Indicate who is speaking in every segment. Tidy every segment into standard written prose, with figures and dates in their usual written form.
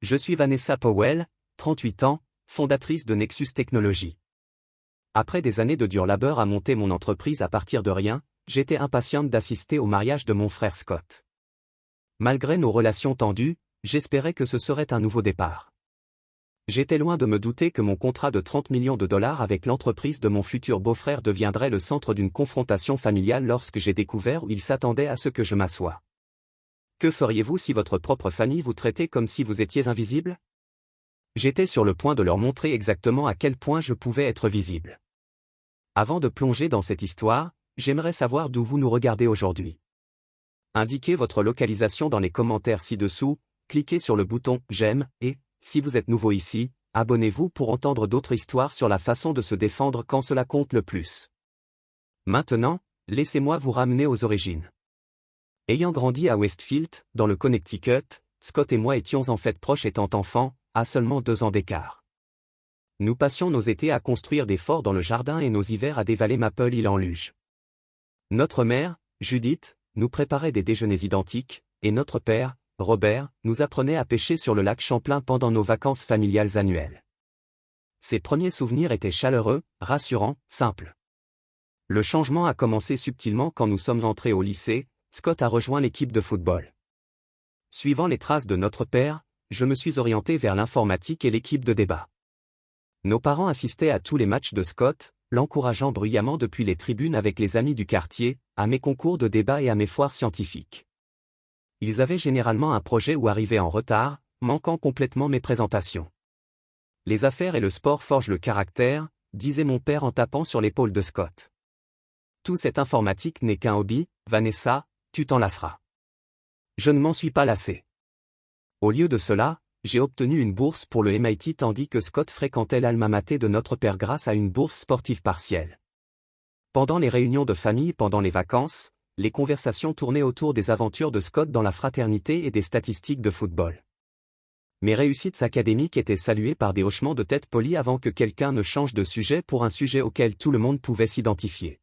Speaker 1: Je suis Vanessa Powell, 38 ans, fondatrice de Nexus Technologies. Après des années de dur labeur à monter mon entreprise à partir de rien, j'étais impatiente d'assister au mariage de mon frère Scott. Malgré nos relations tendues, j'espérais que ce serait un nouveau départ. J'étais loin de me douter que mon contrat de 30 millions de dollars avec l'entreprise de mon futur beau-frère deviendrait le centre d'une confrontation familiale lorsque j'ai découvert où il s'attendait à ce que je m'assoie. Que feriez-vous si votre propre famille vous traitait comme si vous étiez invisible? J'étais sur le point de leur montrer exactement à quel point je pouvais être visible. Avant de plonger dans cette histoire, j'aimerais savoir d'où vous nous regardez aujourd'hui. Indiquez votre localisation dans les commentaires ci-dessous, cliquez sur le bouton « J'aime » et, si vous êtes nouveau ici, abonnez-vous pour entendre d'autres histoires sur la façon de se défendre quand cela compte le plus. Maintenant, laissez-moi vous ramener aux origines. Ayant grandi à Westfield, dans le Connecticut, Scott et moi étions en fait proches étant enfants, à seulement 2 ans d'écart. Nous passions nos étés à construire des forts dans le jardin et nos hivers à dévaler Maple Hill en luge. Notre mère, Judith, nous préparait des déjeuners identiques, et notre père, Robert, nous apprenait à pêcher sur le lac Champlain pendant nos vacances familiales annuelles. Ces premiers souvenirs étaient chaleureux, rassurants, simples. Le changement a commencé subtilement quand nous sommes entrés au lycée. Scott a rejoint l'équipe de football. Suivant les traces de notre père, je me suis orienté vers l'informatique et l'équipe de débat. Nos parents assistaient à tous les matchs de Scott, l'encourageant bruyamment depuis les tribunes avec les amis du quartier, à mes concours de débat et à mes foires scientifiques. Ils avaient généralement un projet ou arrivaient en retard, manquant complètement mes présentations. Les affaires et le sport forgent le caractère, disait mon père en tapant sur l'épaule de Scott. Tout cette informatique n'est qu'un hobby, Vanessa, tu t'en lasseras. Je ne m'en suis pas lassé. Au lieu de cela, j'ai obtenu une bourse pour le MIT tandis que Scott fréquentait l'alma mater de notre père grâce à une bourse sportive partielle. Pendant les réunions de famille pendant les vacances, les conversations tournaient autour des aventures de Scott dans la fraternité et des statistiques de football. Mes réussites académiques étaient saluées par des hochements de tête polis avant que quelqu'un ne change de sujet pour un sujet auquel tout le monde pouvait s'identifier.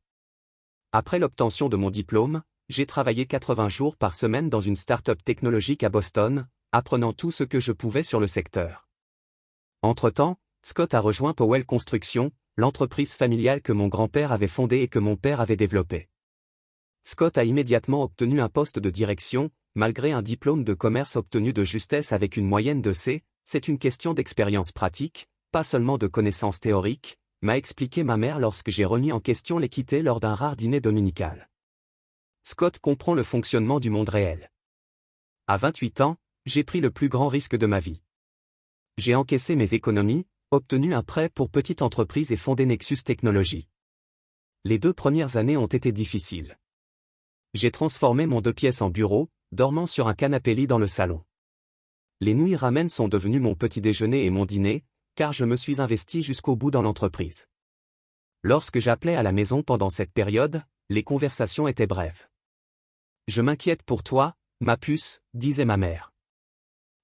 Speaker 1: Après l'obtention de mon diplôme, j'ai travaillé 80 jours par semaine dans une start-up technologique à Boston, apprenant tout ce que je pouvais sur le secteur. Entre-temps, Scott a rejoint Powell Construction, l'entreprise familiale que mon grand-père avait fondée et que mon père avait développée. Scott a immédiatement obtenu un poste de direction, malgré un diplôme de commerce obtenu de justesse avec une moyenne de C, c'est une question d'expérience pratique, pas seulement de connaissances théoriques, m'a expliqué ma mère lorsque j'ai remis en question l'équité lors d'un rare dîner dominical. Scott comprend le fonctionnement du monde réel. À 28 ans, j'ai pris le plus grand risque de ma vie. J'ai encaissé mes économies, obtenu un prêt pour petite entreprise et fondé Nexus Technologies. Les 2 premières années ont été difficiles. J'ai transformé mon 2 pièces en bureau, dormant sur un canapé-lit dans le salon. Les nouilles ramen sont devenues mon petit déjeuner et mon dîner, car je me suis investi jusqu'au bout dans l'entreprise. Lorsque j'appelais à la maison pendant cette période, les conversations étaient brèves. Je m'inquiète pour toi, ma puce, disait ma mère.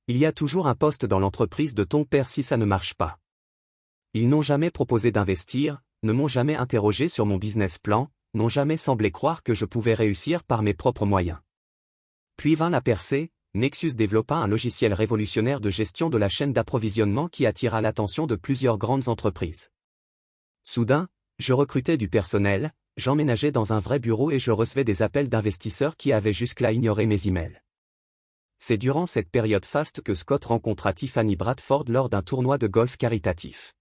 Speaker 1: Il y a toujours un poste dans l'entreprise de ton père si ça ne marche pas. Ils n'ont jamais proposé d'investir, ne m'ont jamais interrogé sur mon business plan, n'ont jamais semblé croire que je pouvais réussir par mes propres moyens. Puis vint la percée, Nexus développa un logiciel révolutionnaire de gestion de la chaîne d'approvisionnement qui attira l'attention de plusieurs grandes entreprises. Soudain, je recrutais du personnel, j'emménageais dans un vrai bureau et je recevais des appels d'investisseurs qui avaient jusque-là ignoré mes emails. C'est durant cette période faste que Scott rencontra Tiffany Bradford lors d'un tournoi de golf caritatif.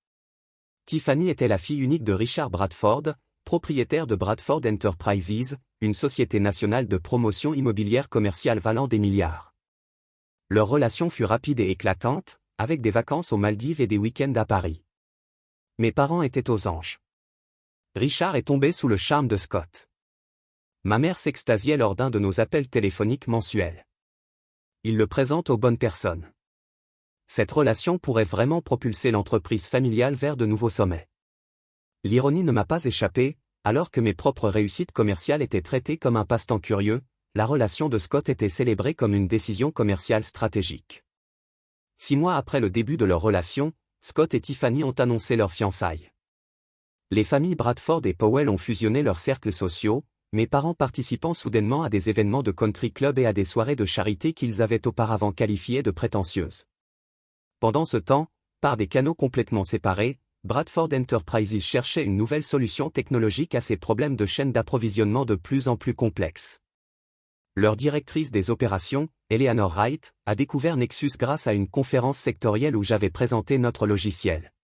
Speaker 1: Tiffany était la fille unique de Richard Bradford, propriétaire de Bradford Enterprises, une société nationale de promotion immobilière commerciale valant des milliards. Leur relation fut rapide et éclatante, avec des vacances aux Maldives et des week-ends à Paris. Mes parents étaient aux anges. Richard est tombé sous le charme de Scott. Ma mère s'extasiait lors d'un de nos appels téléphoniques mensuels. Il le présente aux bonnes personnes. Cette relation pourrait vraiment propulser l'entreprise familiale vers de nouveaux sommets. L'ironie ne m'a pas échappé, alors que mes propres réussites commerciales étaient traitées comme un passe-temps curieux, la relation de Scott était célébrée comme une décision commerciale stratégique. 6 mois après le début de leur relation, Scott et Tiffany ont annoncé leurs fiançailles. Les familles Bradford et Powell ont fusionné leurs cercles sociaux, mes parents participant soudainement à des événements de country club et à des soirées de charité qu'ils avaient auparavant qualifiées de prétentieuses. Pendant ce temps, par des canaux complètement séparés, Bradford Enterprises cherchait une nouvelle solution technologique à ses problèmes de chaîne d'approvisionnement de plus en plus complexes. Leur directrice des opérations, Eleanor Wright, a découvert Nexus grâce à une conférence sectorielle où j'avais présenté notre logiciel.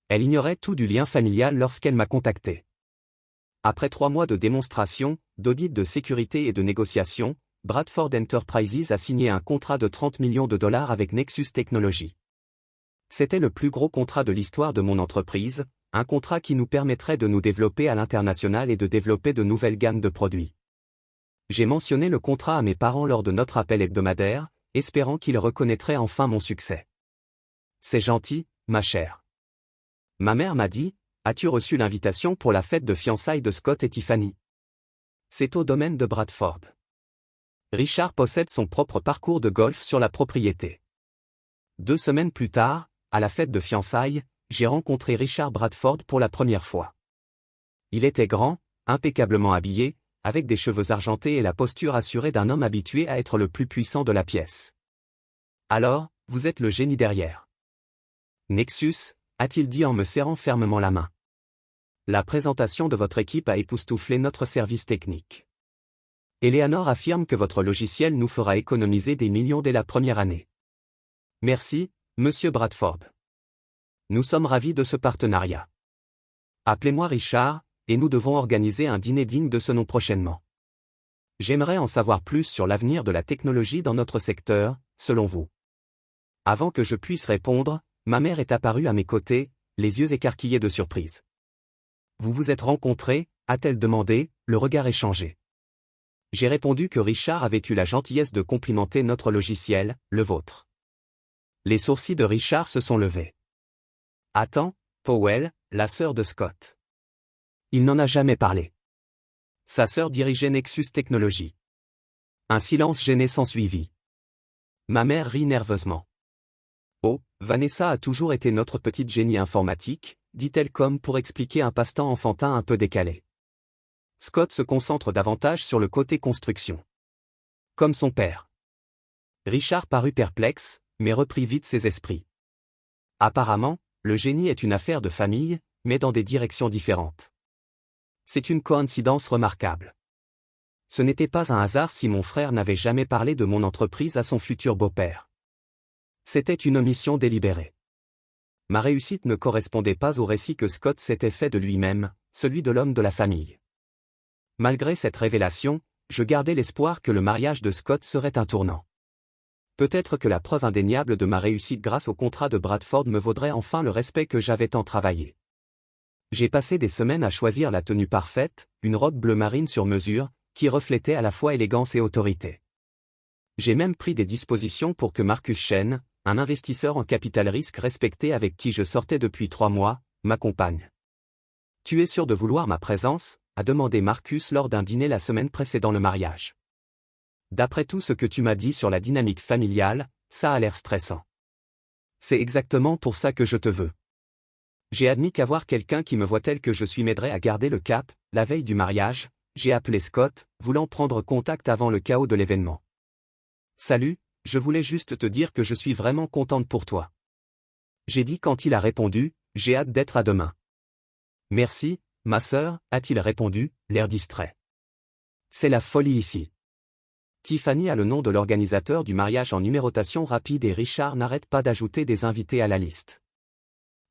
Speaker 1: Elle ignorait tout du lien familial lorsqu'elle m'a contacté. Après 3 mois de démonstration, d'audit de sécurité et de négociation, Bradford Enterprises a signé un contrat de $30 millions avec Nexus Technologies. C'était le plus gros contrat de l'histoire de mon entreprise, un contrat qui nous permettrait de nous développer à l'international et de développer de nouvelles gammes de produits. J'ai mentionné le contrat à mes parents lors de notre appel hebdomadaire, espérant qu'ils reconnaîtraient enfin mon succès. C'est gentil, ma chère. Ma mère m'a dit, as-tu reçu l'invitation pour la fête de fiançailles de Scott et Tiffany? C'est au domaine de Bradford. Richard possède son propre parcours de golf sur la propriété. 2 semaines plus tard, à la fête de fiançailles, j'ai rencontré Richard Bradford pour la première fois. Il était grand, impeccablement habillé, avec des cheveux argentés et la posture assurée d'un homme habitué à être le plus puissant de la pièce. Alors, vous êtes le génie derrière Nexus, a-t-il dit en me serrant fermement la main. La présentation de votre équipe a époustouflé notre service technique. Eleanor affirme que votre logiciel nous fera économiser des millions dès la première année. Merci, Monsieur Bradford. Nous sommes ravis de ce partenariat. Appelez-moi Richard, et nous devons organiser un dîner digne de ce nom prochainement. J'aimerais en savoir plus sur l'avenir de la technologie dans notre secteur, selon vous. Avant que je puisse répondre, ma mère est apparue à mes côtés, les yeux écarquillés de surprise. Vous vous êtes rencontrés, a-t-elle demandé, le regard échangé. J'ai répondu que Richard avait eu la gentillesse de complimenter notre logiciel, le vôtre. Les sourcils de Richard se sont levés. Attends, Powell, la sœur de Scott. Il n'en a jamais parlé. Sa sœur dirigeait Nexus Technologies. Un silence gêné s'ensuivit. Ma mère rit nerveusement. Oh, Vanessa a toujours été notre petite génie informatique, dit-elle comme pour expliquer un passe-temps enfantin un peu décalé. Scott se concentre davantage sur le côté construction. Comme son père. Richard parut perplexe, mais reprit vite ses esprits. Apparemment, le génie est une affaire de famille, mais dans des directions différentes. C'est une coïncidence remarquable. Ce n'était pas un hasard si mon frère n'avait jamais parlé de mon entreprise à son futur beau-père. C'était une omission délibérée. Ma réussite ne correspondait pas au récit que Scott s'était fait de lui-même, celui de l'homme de la famille. Malgré cette révélation, je gardais l'espoir que le mariage de Scott serait un tournant. Peut-être que la preuve indéniable de ma réussite grâce au contrat de Bradford me vaudrait enfin le respect que j'avais tant travaillé. J'ai passé des semaines à choisir la tenue parfaite, une robe bleu marine sur mesure, qui reflétait à la fois élégance et autorité. J'ai même pris des dispositions pour que Marcus Chen, un investisseur en capital risque respecté avec qui je sortais depuis 3 mois, m'accompagne. Tu es sûr de vouloir ma présence, a demandé Marcus lors d'un dîner la semaine précédant le mariage. D'après tout ce que tu m'as dit sur la dynamique familiale, ça a l'air stressant. C'est exactement pour ça que je te veux. J'ai admis qu'avoir quelqu'un qui me voit tel que je suis m'aiderait à garder le cap. La veille du mariage, j'ai appelé Scott, voulant prendre contact avant le chaos de l'événement. Salut, je voulais juste te dire que je suis vraiment contente pour toi. J'ai dit quand il a répondu, j'ai hâte d'être à demain. Merci, ma sœur, a-t-il répondu, l'air distrait. C'est la folie ici. Tiffany a le nom de l'organisateur du mariage en numérotation rapide et Richard n'arrête pas d'ajouter des invités à la liste.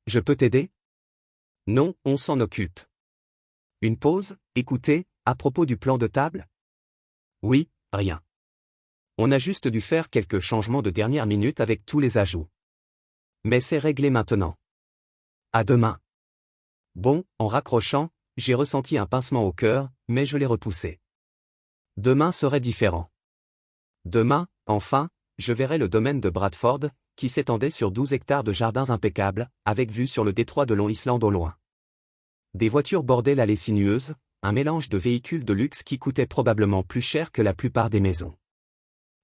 Speaker 1: Je peux t'aider? Non, on s'en occupe. Une pause, écoutez, à propos du plan de table? Oui, rien. On a juste dû faire quelques changements de dernière minute avec tous les ajouts. Mais c'est réglé maintenant. À demain. Bon, en raccrochant, j'ai ressenti un pincement au cœur, mais je l'ai repoussé. Demain serait différent. Demain, enfin, je verrai le domaine de Bradford, qui s'étendait sur 12 hectares de jardins impeccables, avec vue sur le détroit de Long Island au loin. Des voitures bordaient l'allée sinueuse, un mélange de véhicules de luxe qui coûtaient probablement plus cher que la plupart des maisons.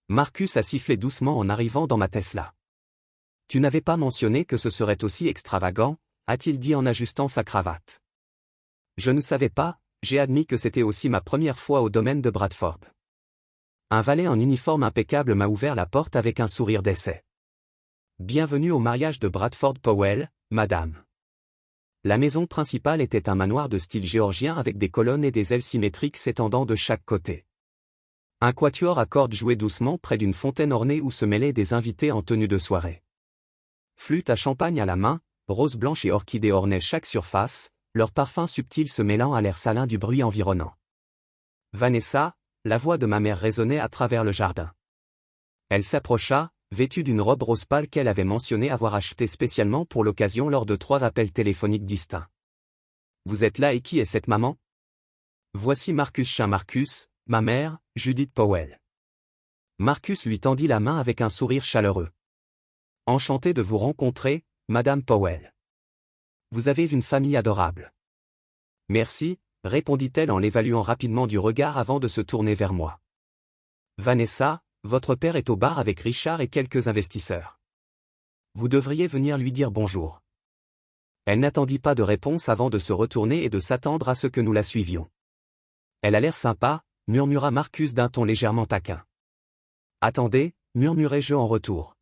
Speaker 1: Marcus a sifflé doucement en arrivant dans ma Tesla. Tu n'avais pas mentionné que ce serait aussi extravagant, a-t-il dit en ajustant sa cravate. Je ne savais pas, j'ai admis que c'était aussi ma première fois au domaine de Bradford. Un valet en uniforme impeccable m'a ouvert la porte avec un sourire d'essai. Bienvenue au mariage de Bradford Powell, madame. La maison principale était un manoir de style géorgien avec des colonnes et des ailes symétriques s'étendant de chaque côté. Un quatuor à cordes jouait doucement près d'une fontaine ornée où se mêlaient des invités en tenue de soirée. Flûte à champagne à la main, roses blanches et orchidées ornaient chaque surface, leur parfum subtil se mêlant à l'air salin du bruit environnant. Vanessa, la voix de ma mère résonnait à travers le jardin. Elle s'approcha, vêtue d'une robe rose pâle qu'elle avait mentionné avoir achetée spécialement pour l'occasion lors de 3 appels téléphoniques distincts. Vous êtes là et qui est cette maman? Voici Marcus Chien Marcus, ma mère, Judith Powell. Marcus lui tendit la main avec un sourire chaleureux. Enchanté de vous rencontrer, Madame Powell. Vous avez une famille adorable. Merci, répondit-elle en l'évaluant rapidement du regard avant de se tourner vers moi. Vanessa, votre père est au bar avec Richard et quelques investisseurs. Vous devriez venir lui dire bonjour. Elle n'attendit pas de réponse avant de se retourner et de s'attendre à ce que nous la suivions. Elle a l'air sympa, murmura Marcus d'un ton légèrement taquin. Attendez, murmurai-je en retour.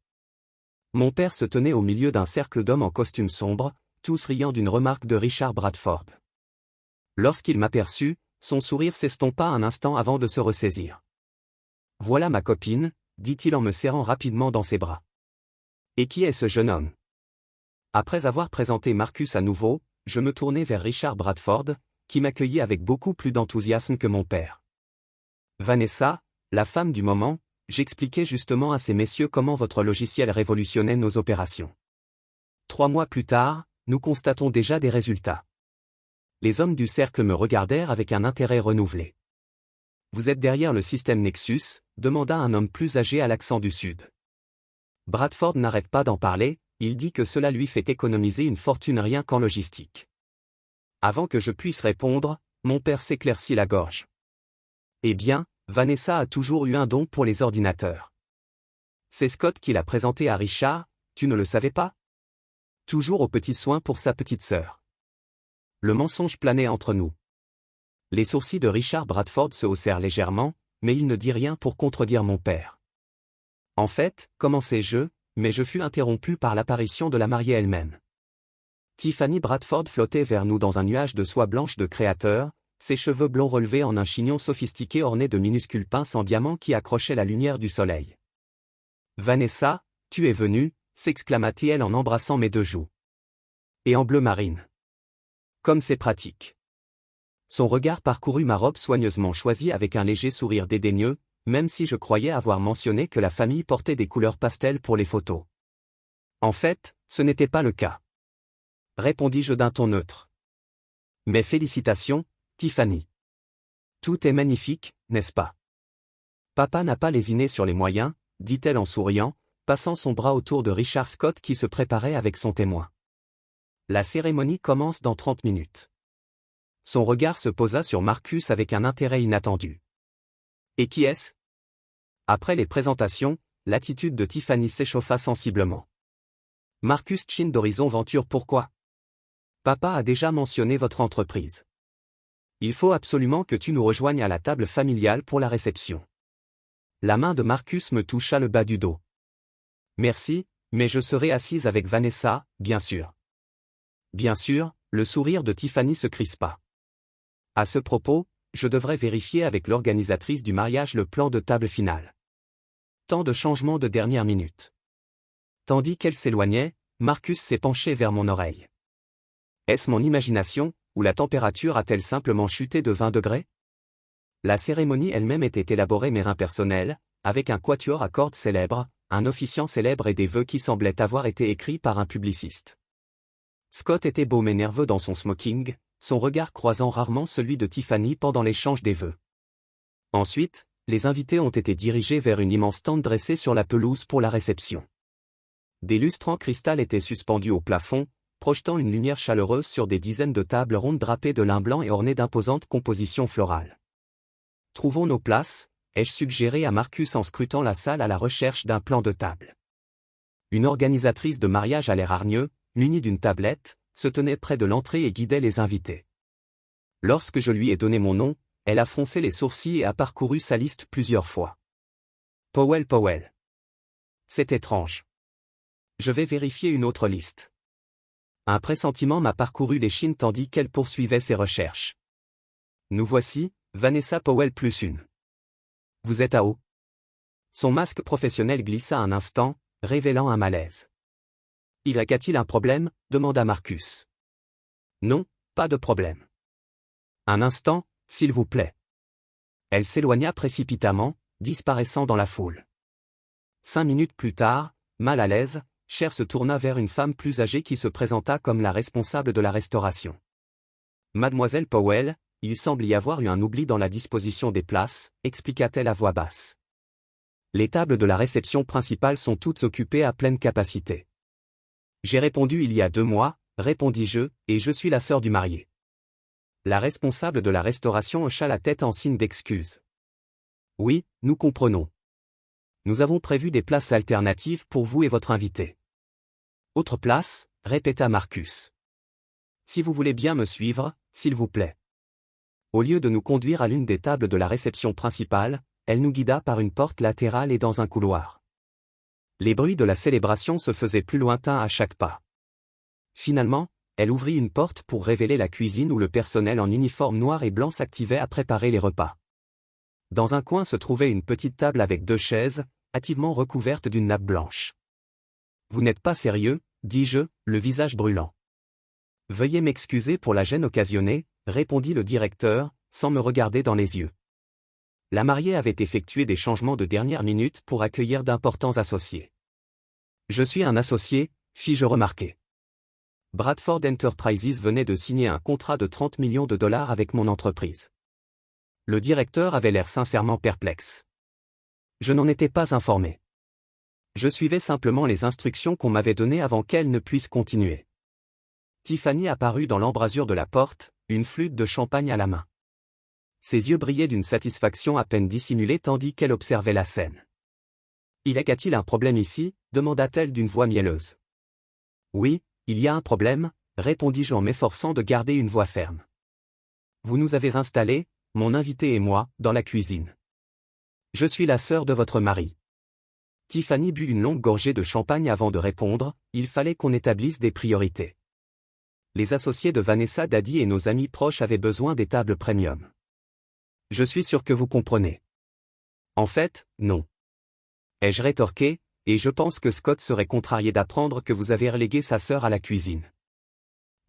Speaker 1: Mon père se tenait au milieu d'un cercle d'hommes en costume sombre, tous riant d'une remarque de Richard Bradford. Lorsqu'il m'aperçut, son sourire s'estompa un instant avant de se ressaisir. Voilà ma copine, dit-il en me serrant rapidement dans ses bras. Et qui est ce jeune homme? Après avoir présenté Marcus à nouveau, je me tournai vers Richard Bradford, qui m'accueillit avec beaucoup plus d'enthousiasme que mon père. Vanessa, la femme du moment, j'expliquais justement à ces messieurs comment votre logiciel révolutionnait nos opérations. 3 mois plus tard, nous constatons déjà des résultats. Les hommes du cercle me regardèrent avec un intérêt renouvelé. Vous êtes derrière le système Nexus, demanda un homme plus âgé à l'accent du Sud. Bradford n'arrête pas d'en parler, il dit que cela lui fait économiser une fortune rien qu'en logistique. Avant que je puisse répondre, mon père s'éclaircit la gorge. Eh bien, Vanessa a toujours eu un don pour les ordinateurs. C'est Scott qui l'a présenté à Richard, tu ne le savais pas? Toujours aux petits soins pour sa petite sœur. Le mensonge planait entre nous. Les sourcils de Richard Bradford se haussèrent légèrement, mais il ne dit rien pour contredire mon père. En fait, commençai-je, mais je fus interrompu par l'apparition de la mariée elle-même. Tiffany Bradford flottait vers nous dans un nuage de soie blanche de créateur, ses cheveux blonds relevés en un chignon sophistiqué orné de minuscules pinces en diamant qui accrochaient la lumière du soleil. « Vanessa, tu es venue » s'exclama-t-elle en embrassant mes 2 joues. « Et en bleu marine. Comme c'est pratique. » Son regard parcourut ma robe soigneusement choisie avec un léger sourire dédaigneux, même si je croyais avoir mentionné que la famille portait des couleurs pastel pour les photos. En fait, ce n'était pas le cas. Répondis-je d'un ton neutre. Mes félicitations, Tiffany. Tout est magnifique, n'est-ce pas? Papa n'a pas lésiné sur les moyens, dit-elle en souriant, passant son bras autour de Richard Scott qui se préparait avec son témoin. La cérémonie commence dans 30 minutes. Son regard se posa sur Marcus avec un intérêt inattendu. Et qui est-ce? Après les présentations, l'attitude de Tiffany s'échauffa sensiblement. Marcus chin d'horizon Venture pourquoi? Papa a déjà mentionné votre entreprise. Il faut absolument que tu nous rejoignes à la table familiale pour la réception. La main de Marcus me toucha le bas du dos. Merci, mais je serai assise avec Vanessa, bien sûr. Bien sûr, le sourire de Tiffany se crispa. À ce propos, je devrais vérifier avec l'organisatrice du mariage le plan de table final. Tant de changements de dernière minute. Tandis qu'elle s'éloignait, Marcus s'est penché vers mon oreille. Est-ce mon imagination, ou la température a-t-elle simplement chuté de 20 degrés? La cérémonie elle-même était élaborée mais impersonnelle, avec un quatuor à cordes célèbre, un officiant célèbre et des vœux qui semblaient avoir été écrits par un publiciste. Scott était beau mais nerveux dans son smoking, son regard croisant rarement celui de Tiffany pendant l'échange des vœux. Ensuite, les invités ont été dirigés vers une immense tente dressée sur la pelouse pour la réception. Des lustres en cristal étaient suspendus au plafond, projetant une lumière chaleureuse sur des dizaines de tables rondes drapées de lin blanc et ornées d'imposantes compositions florales. Trouvons nos places, ai-je suggéré à Marcus en scrutant la salle à la recherche d'un plan de table. Une organisatrice de mariage à l'air hargneux, munie d'une tablette, se tenait près de l'entrée et guidait les invités. Lorsque je lui ai donné mon nom, elle a froncé les sourcils et a parcouru sa liste plusieurs fois. Powell. C'est étrange. Je vais vérifier une autre liste. Un pressentiment m'a parcouru l'échine tandis qu'elle poursuivait ses recherches. Nous voici, Vanessa Powell plus une. Vous êtes à haut. Son masque professionnel glissa un instant, révélant un malaise. Y a-t-il un problème? Demanda Marcus. Non, pas de problème. Un instant, s'il vous plaît. Elle s'éloigna précipitamment, disparaissant dans la foule. 5 minutes plus tard, mal à l'aise, Cher se tourna vers une femme plus âgée qui se présenta comme la responsable de la restauration. Mademoiselle Powell, il semble y avoir eu un oubli dans la disposition des places, expliqua-t-elle à voix basse. Les tables de la réception principale sont toutes occupées à pleine capacité. J'ai répondu il y a 2 mois, répondis-je, et je suis la sœur du marié. La responsable de la restauration hocha la tête en signe d'excuse. Oui, nous comprenons. Nous avons prévu des places alternatives pour vous et votre invité. Autre place, répéta Marcus. Si vous voulez bien me suivre, s'il vous plaît. Au lieu de nous conduire à l'une des tables de la réception principale, elle nous guida par une porte latérale et dans un couloir. Les bruits de la célébration se faisaient plus lointains à chaque pas. Finalement, elle ouvrit une porte pour révéler la cuisine où le personnel en uniforme noir et blanc s'activait à préparer les repas. Dans un coin se trouvait une petite table avec 2 chaises, hâtivement recouvertes d'une nappe blanche. Vous n'êtes pas sérieux, dis-je, le visage brûlant. Veuillez m'excuser pour la gêne occasionnée, répondit le directeur, sans me regarder dans les yeux. La mariée avait effectué des changements de dernière minute pour accueillir d'importants associés. Je suis un associé, fis-je remarquer. Bradford Enterprises venait de signer un contrat de 30 millions de dollars avec mon entreprise. Le directeur avait l'air sincèrement perplexe. Je n'en étais pas informé. Je suivais simplement les instructions qu'on m'avait données avant qu'elle ne puisse continuer. Tiffany apparut dans l'embrasure de la porte, une flûte de champagne à la main. Ses yeux brillaient d'une satisfaction à peine dissimulée tandis qu'elle observait la scène. Y a-t-il un problème ici? Demanda-t-elle d'une voix mielleuse. Oui, il y a un problème, répondis-je en m'efforçant de garder une voix ferme. Vous nous avez installés, mon invité et moi, dans la cuisine. Je suis la sœur de votre mari. Tiffany but une longue gorgée de champagne avant de répondre, il fallait qu'on établisse des priorités. Les associés de Vanessa Daddy et nos amis proches avaient besoin des tables premium. Je suis sûr que vous comprenez. En fait, non. Ai-je rétorqué, et je pense que Scott serait contrarié d'apprendre que vous avez relégué sa sœur à la cuisine.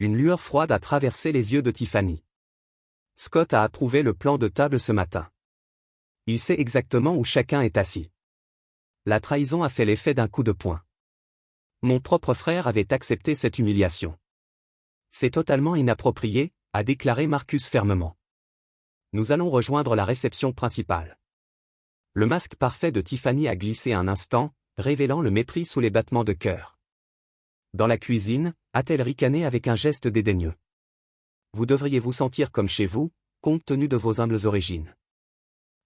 Speaker 1: Une lueur froide a traversé les yeux de Tiffany. Scott a approuvé le plan de table ce matin. Il sait exactement où chacun est assis. La trahison a fait l'effet d'un coup de poing. Mon propre frère avait accepté cette humiliation. C'est totalement inapproprié, a déclaré Marcus fermement. Nous allons rejoindre la réception principale. Le masque parfait de Tiffany a glissé un instant, révélant le mépris sous les battements de cœur. Dans la cuisine, a-t-elle ricané avec un geste dédaigneux. Vous devriez vous sentir comme chez vous, compte tenu de vos humbles origines.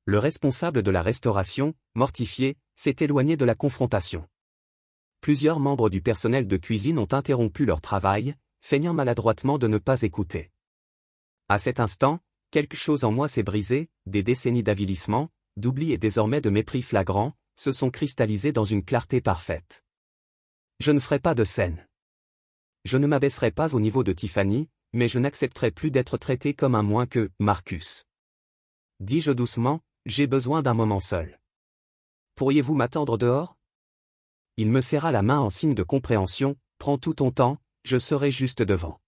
Speaker 1: Le responsable de la restauration, mortifié, s'est éloigné de la confrontation. Plusieurs membres du personnel de cuisine ont interrompu leur travail, feignant maladroitement de ne pas écouter. À cet instant, quelque chose en moi s'est brisé, des décennies d'avilissement, d'oubli et désormais de mépris flagrant, se sont cristallisés dans une clarté parfaite. Je ne ferai pas de scène. Je ne m'abaisserai pas au niveau de Tiffany, mais je n'accepterai plus d'être traité comme un moins que Marcus. Dis-je doucement, j'ai besoin d'un moment seul. Pourriez-vous m'attendre dehors? Il me serra la main en signe de compréhension, prends tout ton temps, je serai juste devant.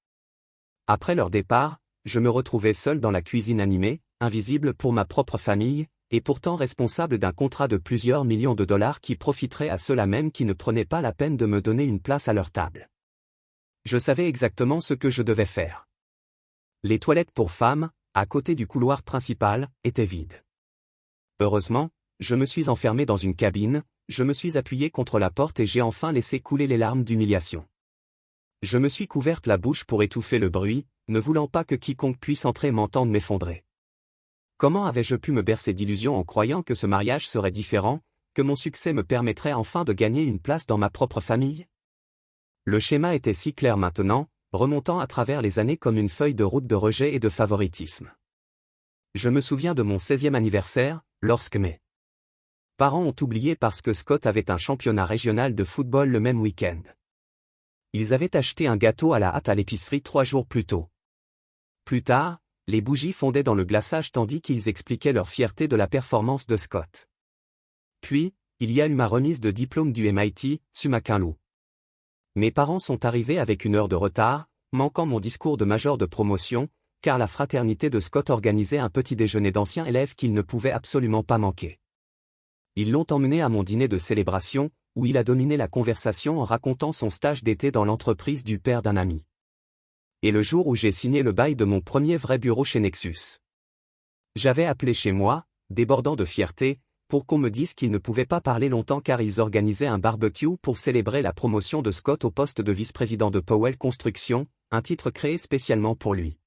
Speaker 1: Après leur départ, je me retrouvais seul dans la cuisine animée, invisible pour ma propre famille, et pourtant responsable d'un contrat de plusieurs millions de dollars qui profiterait à ceux-là même qui ne prenaient pas la peine de me donner une place à leur table. Je savais exactement ce que je devais faire. Les toilettes pour femmes, à côté du couloir principal, étaient vides. Heureusement, je me suis enfermé dans une cabine, je me suis appuyé contre la porte et j'ai enfin laissé couler les larmes d'humiliation. Je me suis couverte la bouche pour étouffer le bruit, ne voulant pas que quiconque puisse entrer m'entende m'effondrer. Comment avais-je pu me bercer d'illusions en croyant que ce mariage serait différent, que mon succès me permettrait enfin de gagner une place dans ma propre famille? Le schéma était si clair maintenant, remontant à travers les années comme une feuille de route de rejet et de favoritisme. Je me souviens de mon 16e anniversaire, lorsque mes Parents ont oublié parce que Scott avait un championnat régional de football le même week-end. Ils avaient acheté un gâteau à la hâte à l'épicerie 3 jours plus tôt. Plus tard, les bougies fondaient dans le glaçage tandis qu'ils expliquaient leur fierté de la performance de Scott. Puis, il y a eu ma remise de diplôme du MIT, summa cum laude. Mes parents sont arrivés avec 1 heure de retard, manquant mon discours de major de promotion, car la fraternité de Scott organisait un petit déjeuner d'anciens élèves qu'il ne pouvait absolument pas manquer. Ils l'ont emmené à mon dîner de célébration, où il a dominé la conversation en racontant son stage d'été dans l'entreprise du père d'un ami. Et le jour où j'ai signé le bail de mon premier vrai bureau chez Nexus. J'avais appelé chez moi, débordant de fierté, pour qu'on me dise qu'ils ne pouvaient pas parler longtemps car ils organisaient un barbecue pour célébrer la promotion de Scott au poste de vice-président de Powell Construction, un titre créé spécialement pour lui.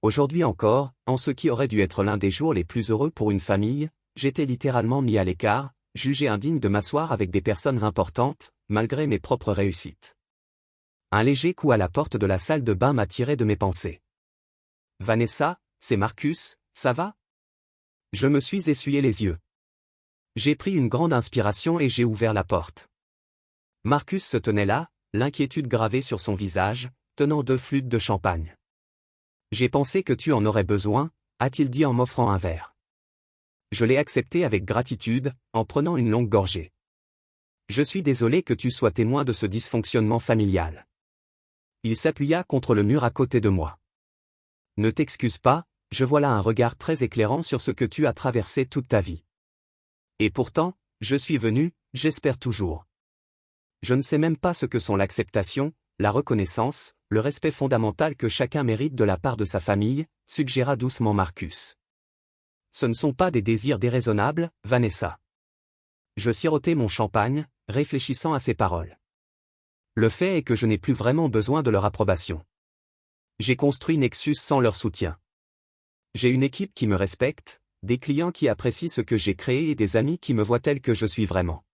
Speaker 1: Aujourd'hui encore, en ce qui aurait dû être l'un des jours les plus heureux pour une famille, j'étais littéralement mis à l'écart, jugé indigne de m'asseoir avec des personnes importantes, malgré mes propres réussites. Un léger coup à la porte de la salle de bain m'a tiré de mes pensées. « Vanessa, c'est Marcus, ça va ?» Je me suis essuyé les yeux. J'ai pris une grande inspiration et j'ai ouvert la porte. Marcus se tenait là, l'inquiétude gravée sur son visage, tenant 2 flûtes de champagne. « J'ai pensé que tu en aurais besoin », a-t-il dit en m'offrant un verre. Je l'ai accepté avec gratitude, en prenant une longue gorgée. « Je suis désolé que tu sois témoin de ce dysfonctionnement familial. » Il s'appuya contre le mur à côté de moi. « Ne t'excuse pas, je vois là un regard très éclairant sur ce que tu as traversé toute ta vie. Et pourtant, je suis venu, j'espère toujours. Je ne sais même pas ce que sont l'acceptation, la reconnaissance, le respect fondamental que chacun mérite de la part de sa famille, suggéra doucement Marcus. Ce ne sont pas des désirs déraisonnables, Vanessa. Je sirotais mon champagne, réfléchissant à ces paroles. Le fait est que je n'ai plus vraiment besoin de leur approbation. J'ai construit Nexus sans leur soutien. J'ai une équipe qui me respecte, des clients qui apprécient ce que j'ai créé et des amis qui me voient tel que je suis vraiment.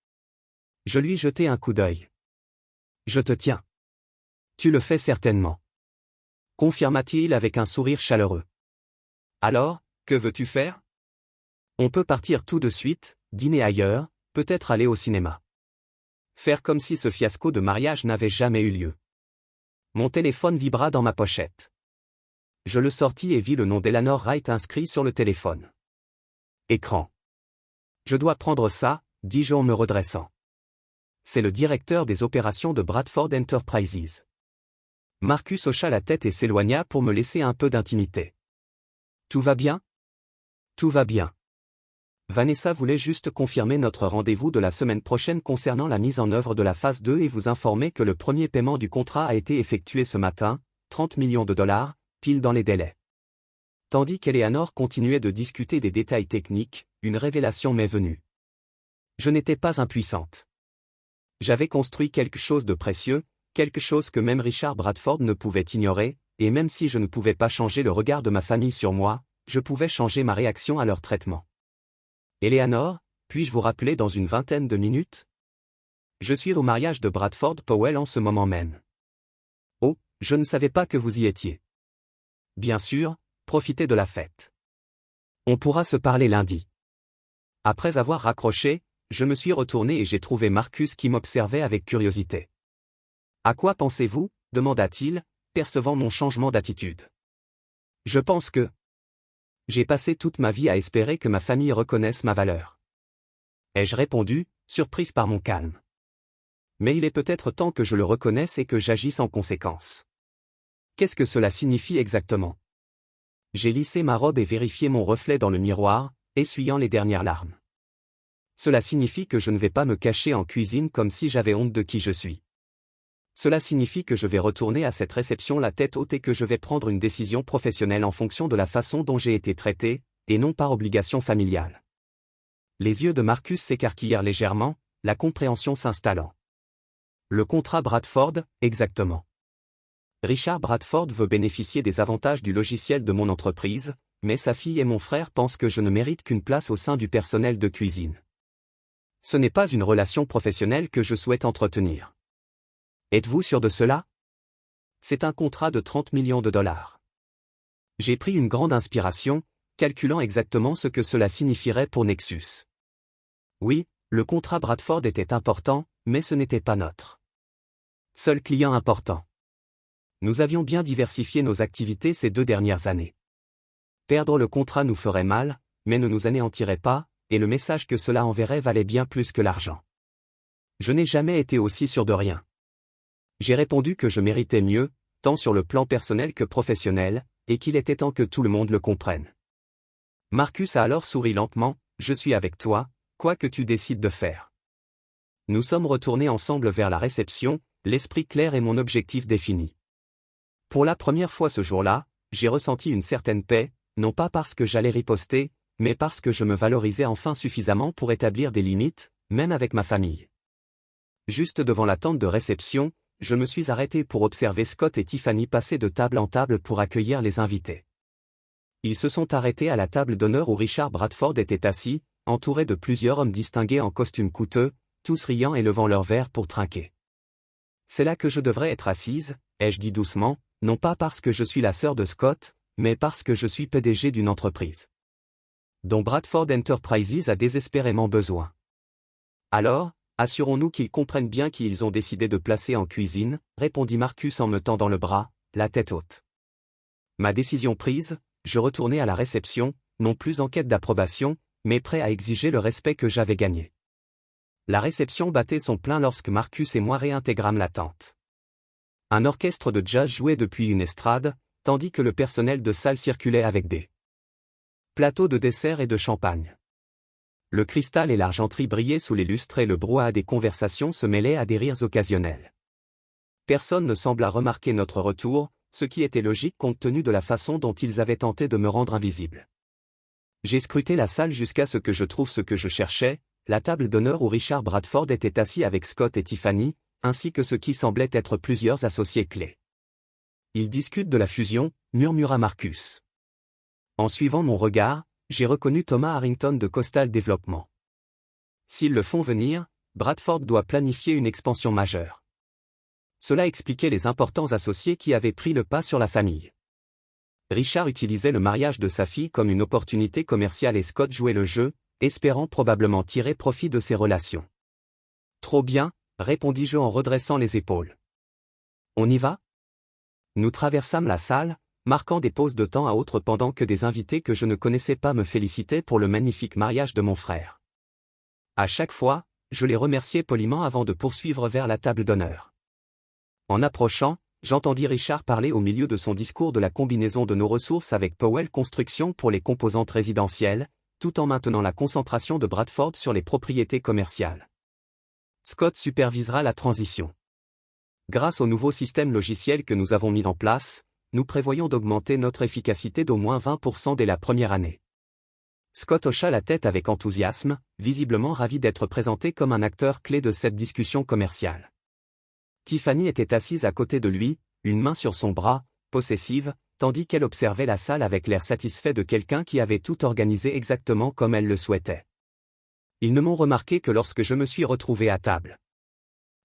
Speaker 1: Je lui jetai un coup d'œil. Je te tiens. Tu le fais certainement. Confirma-t-il avec un sourire chaleureux. Alors, que veux-tu faire? On peut partir tout de suite, dîner ailleurs, peut-être aller au cinéma. Faire comme si ce fiasco de mariage n'avait jamais eu lieu. Mon téléphone vibra dans ma pochette. Je le sortis et vis le nom d'Eleanor Wright inscrit sur le téléphone. Écran. Je dois prendre ça, dis-je en me redressant. C'est le directeur des opérations de Bradford Enterprises. Marcus hocha la tête et s'éloigna pour me laisser un peu d'intimité. Tout va bien? Tout va bien. Vanessa voulait juste confirmer notre rendez-vous de la semaine prochaine concernant la mise en œuvre de la phase 2 et vous informer que le premier paiement du contrat a été effectué ce matin, 30 millions de dollars, pile dans les délais. Tandis qu'Eleanor continuait de discuter des détails techniques, une révélation m'est venue. Je n'étais pas impuissante. J'avais construit quelque chose de précieux, quelque chose que même Richard Bradford ne pouvait ignorer, et même si je ne pouvais pas changer le regard de ma famille sur moi, je pouvais changer ma réaction à leur traitement. Eleanor, puis-je vous rappeler dans une vingtaine de minutes? Je suis au mariage de Bradford Powell en ce moment même. Oh, je ne savais pas que vous y étiez. Bien sûr, profitez de la fête. On pourra se parler lundi. Après avoir raccroché, je me suis retourné et j'ai trouvé Marcus qui m'observait avec curiosité. À quoi pensez-vous? Demanda-t-il, percevant mon changement d'attitude. Je pense que... J'ai passé toute ma vie à espérer que ma famille reconnaisse ma valeur. Ai-je répondu, surprise par mon calme. Mais il est peut-être temps que je le reconnaisse et que j'agisse en conséquence. Qu'est-ce que cela signifie exactement? J'ai lissé ma robe et vérifié mon reflet dans le miroir, essuyant les dernières larmes. Cela signifie que je ne vais pas me cacher en cuisine comme si j'avais honte de qui je suis. Cela signifie que je vais retourner à cette réception la tête haute et que je vais prendre une décision professionnelle en fonction de la façon dont j'ai été traité, et non par obligation familiale. Les yeux de Marcus s'écarquillèrent légèrement, la compréhension s'installant. Le contrat Bradford, exactement. Richard Bradford veut bénéficier des avantages du logiciel de mon entreprise, mais sa fille et mon frère pensent que je ne mérite qu'une place au sein du personnel de cuisine. Ce n'est pas une relation professionnelle que je souhaite entretenir. Êtes-vous sûr de cela? C'est un contrat de 30 millions de dollars. J'ai pris une grande inspiration, calculant exactement ce que cela signifierait pour Nexus. Oui, le contrat Bradford était important, mais ce n'était pas notre seul client important. Nous avions bien diversifié nos activités ces 2 dernières années. Perdre le contrat nous ferait mal, mais ne nous anéantirait pas, et le message que cela enverrait valait bien plus que l'argent. Je n'ai jamais été aussi sûr de rien. J'ai répondu que je méritais mieux, tant sur le plan personnel que professionnel, et qu'il était temps que tout le monde le comprenne. Marcus a alors souri lentement, « Je suis avec toi, quoi que tu décides de faire. » Nous sommes retournés ensemble vers la réception, l'esprit clair et mon objectif défini. Pour la première fois ce jour-là, j'ai ressenti une certaine paix, non pas parce que j'allais riposter, mais parce que je me valorisais enfin suffisamment pour établir des limites, même avec ma famille. Juste devant la tente de réception, je me suis arrêté pour observer Scott et Tiffany passer de table en table pour accueillir les invités. Ils se sont arrêtés à la table d'honneur où Richard Bradford était assis, entouré de plusieurs hommes distingués en costumes coûteux, tous riant et levant leurs verres pour trinquer. C'est là que je devrais être assise, ai-je dit doucement, non pas parce que je suis la sœur de Scott, mais parce que je suis PDG d'une entreprise dont Bradford Enterprises a désespérément besoin. Alors, assurons-nous qu'ils comprennent bien qui ils ont décidé de placer en cuisine, répondit Marcus en me tendant le bras, la tête haute. Ma décision prise, je retournai à la réception, non plus en quête d'approbation, mais prêt à exiger le respect que j'avais gagné. La réception battait son plein lorsque Marcus et moi réintégrâmes la tente. Un orchestre de jazz jouait depuis une estrade, tandis que le personnel de salle circulait avec des plateaux de dessert et de champagne. Le cristal et l'argenterie brillaient sous les lustres et le brouhaha des conversations se mêlait à des rires occasionnels. Personne ne sembla remarquer notre retour, ce qui était logique compte tenu de la façon dont ils avaient tenté de me rendre invisible. J'ai scruté la salle jusqu'à ce que je trouve ce que je cherchais, la table d'honneur où Richard Bradford était assis avec Scott et Tiffany, ainsi que ce qui semblait être plusieurs associés clés. Ils discutent de la fusion, murmura Marcus. En suivant mon regard, j'ai reconnu Thomas Harrington de Coastal Development. S'ils le font venir, Bradford doit planifier une expansion majeure. Cela expliquait les importants associés qui avaient pris le pas sur la famille. Richard utilisait le mariage de sa fille comme une opportunité commerciale et Scott jouait le jeu, espérant probablement tirer profit de ces relations. Trop bien, répondis-je en redressant les épaules. On y va ? Nous traversâmes la salle, marquant des pauses de temps à autre pendant que des invités que je ne connaissais pas me félicitaient pour le magnifique mariage de mon frère. À chaque fois, je les remerciais poliment avant de poursuivre vers la table d'honneur. En approchant, j'entendis Richard parler au milieu de son discours de la combinaison de nos ressources avec Powell Construction pour les composantes résidentielles, tout en maintenant la concentration de Bradford sur les propriétés commerciales. Scott supervisera la transition. Grâce au nouveau système logiciel que nous avons mis en place, nous prévoyons d'augmenter notre efficacité d'au moins 20% dès la première année. Scott hocha la tête avec enthousiasme, visiblement ravi d'être présenté comme un acteur clé de cette discussion commerciale. Tiffany était assise à côté de lui, une main sur son bras, possessive, tandis qu'elle observait la salle avec l'air satisfait de quelqu'un qui avait tout organisé exactement comme elle le souhaitait. Ils ne m'ont remarqué que lorsque je me suis retrouvé à table.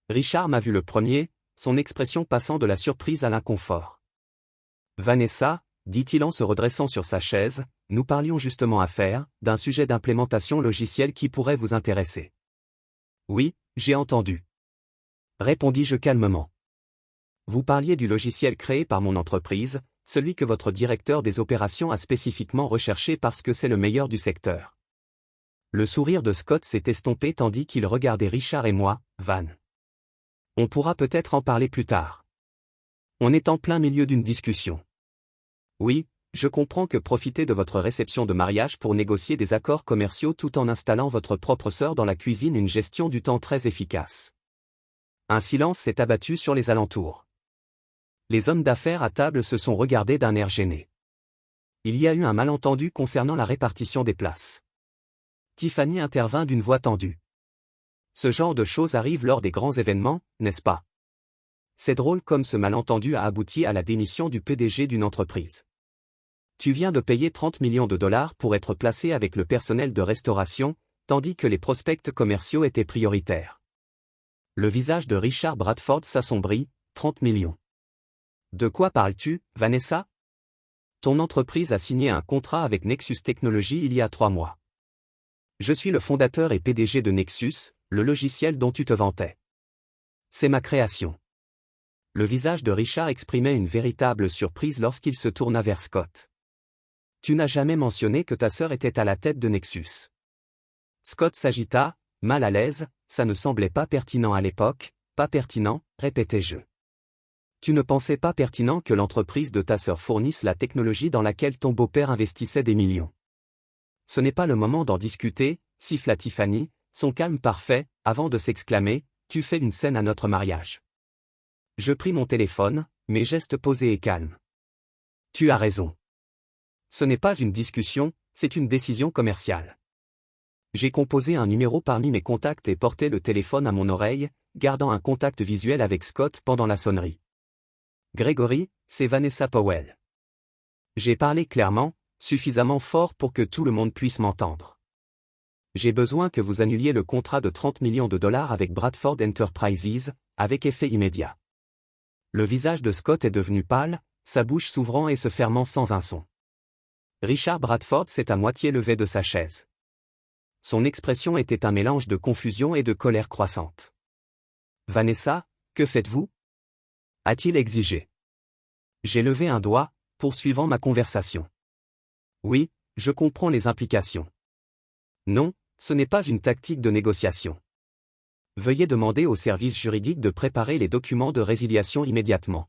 Speaker 1: Richard m'a vu le premier, son expression passant de la surprise à l'inconfort. Vanessa, dit-il en se redressant sur sa chaise, nous parlions justement affaires, d'un sujet d'implémentation logicielle qui pourrait vous intéresser. Oui, j'ai entendu. Répondis-je calmement. Vous parliez du logiciel créé par mon entreprise, celui que votre directeur des opérations a spécifiquement recherché parce que c'est le meilleur du secteur. Le sourire de Scott s'est estompé tandis qu'il regardait Richard et moi, Van. On pourra peut-être en parler plus tard. On est en plein milieu d'une discussion. Oui, je comprends que profiter de votre réception de mariage pour négocier des accords commerciaux tout en installant votre propre sœur dans la cuisine une gestion du temps très efficace. Un silence s'est abattu sur les alentours. Les hommes d'affaires à table se sont regardés d'un air gêné. Il y a eu un malentendu concernant la répartition des places. Tiffany intervint d'une voix tendue. Ce genre de choses arrive lors des grands événements, n'est-ce pas? C'est drôle comme ce malentendu a abouti à la démission du PDG d'une entreprise. Tu viens de payer 30 millions de dollars pour être placé avec le personnel de restauration, tandis que les prospects commerciaux étaient prioritaires. Le visage de Richard Bradford s'assombrit, 30 millions. De quoi parles-tu, Vanessa? Ton entreprise a signé un contrat avec Nexus Technologies il y a 3 mois. Je suis le fondateur et PDG de Nexus, le logiciel dont tu te vantais. C'est ma création. Le visage de Richard exprimait une véritable surprise lorsqu'il se tourna vers Scott. Tu n'as jamais mentionné que ta sœur était à la tête de Nexus. Scott s'agita, mal à l'aise, ça ne semblait pas pertinent à l'époque, pas pertinent, répétai-je. Tu ne pensais pas pertinent que l'entreprise de ta sœur fournisse la technologie dans laquelle ton beau-père investissait des millions. Ce n'est pas le moment d'en discuter, siffla Tiffany, son calme parfait, avant de s'exclamer, tu fais une scène à notre mariage. Je pris mon téléphone, mes gestes posés et calmes. Tu as raison. Ce n'est pas une discussion, c'est une décision commerciale. J'ai composé un numéro parmi mes contacts et porté le téléphone à mon oreille, gardant un contact visuel avec Scott pendant la sonnerie. Grégory, c'est Vanessa Powell. J'ai parlé clairement, suffisamment fort pour que tout le monde puisse m'entendre. J'ai besoin que vous annuliez le contrat de 30 millions de dollars avec Bradford Enterprises, avec effet immédiat. Le visage de Scott est devenu pâle, sa bouche s'ouvrant et se fermant sans un son. Richard Bradford s'est à moitié levé de sa chaise. Son expression était un mélange de confusion et de colère croissante. Vanessa, que faites-vous ? A-t-il exigé. J'ai levé un doigt, poursuivant ma conversation. Oui, je comprends les implications. Non, ce n'est pas une tactique de négociation. Veuillez demander au service juridique de préparer les documents de résiliation immédiatement.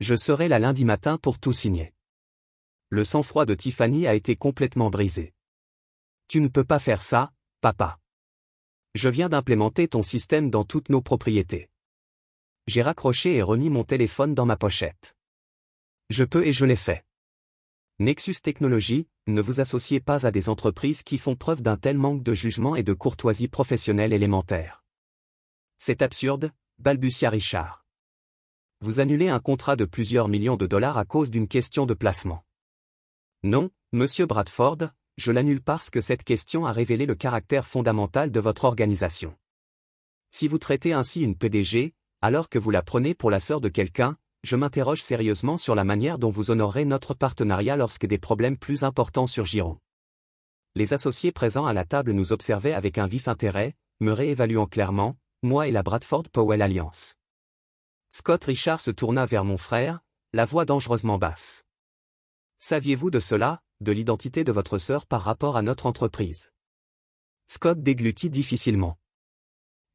Speaker 1: Je serai là lundi matin pour tout signer. Le sang-froid de Tiffany a été complètement brisé. Tu ne peux pas faire ça, papa. Je viens d'implémenter ton système dans toutes nos propriétés. J'ai raccroché et remis mon téléphone dans ma pochette. Je peux et je l'ai fait. Nexus Technologies, ne vous associez pas à des entreprises qui font preuve d'un tel manque de jugement et de courtoisie professionnelle élémentaire. C'est absurde, balbutia Richard. Vous annulez un contrat de plusieurs millions de dollars à cause d'une question de placement. Non, monsieur Bradford, je l'annule parce que cette question a révélé le caractère fondamental de votre organisation. Si vous traitez ainsi une PDG, alors que vous la prenez pour la sœur de quelqu'un, je m'interroge sérieusement sur la manière dont vous honorerez notre partenariat lorsque des problèmes plus importants surgiront. Les associés présents à la table nous observaient avec un vif intérêt, me réévaluant clairement, moi et la Bradford Powell Alliance. Scott Richard se tourna vers mon frère, la voix dangereusement basse. Saviez-vous de cela, de l'identité de votre sœur par rapport à notre entreprise ? Scott déglutit difficilement.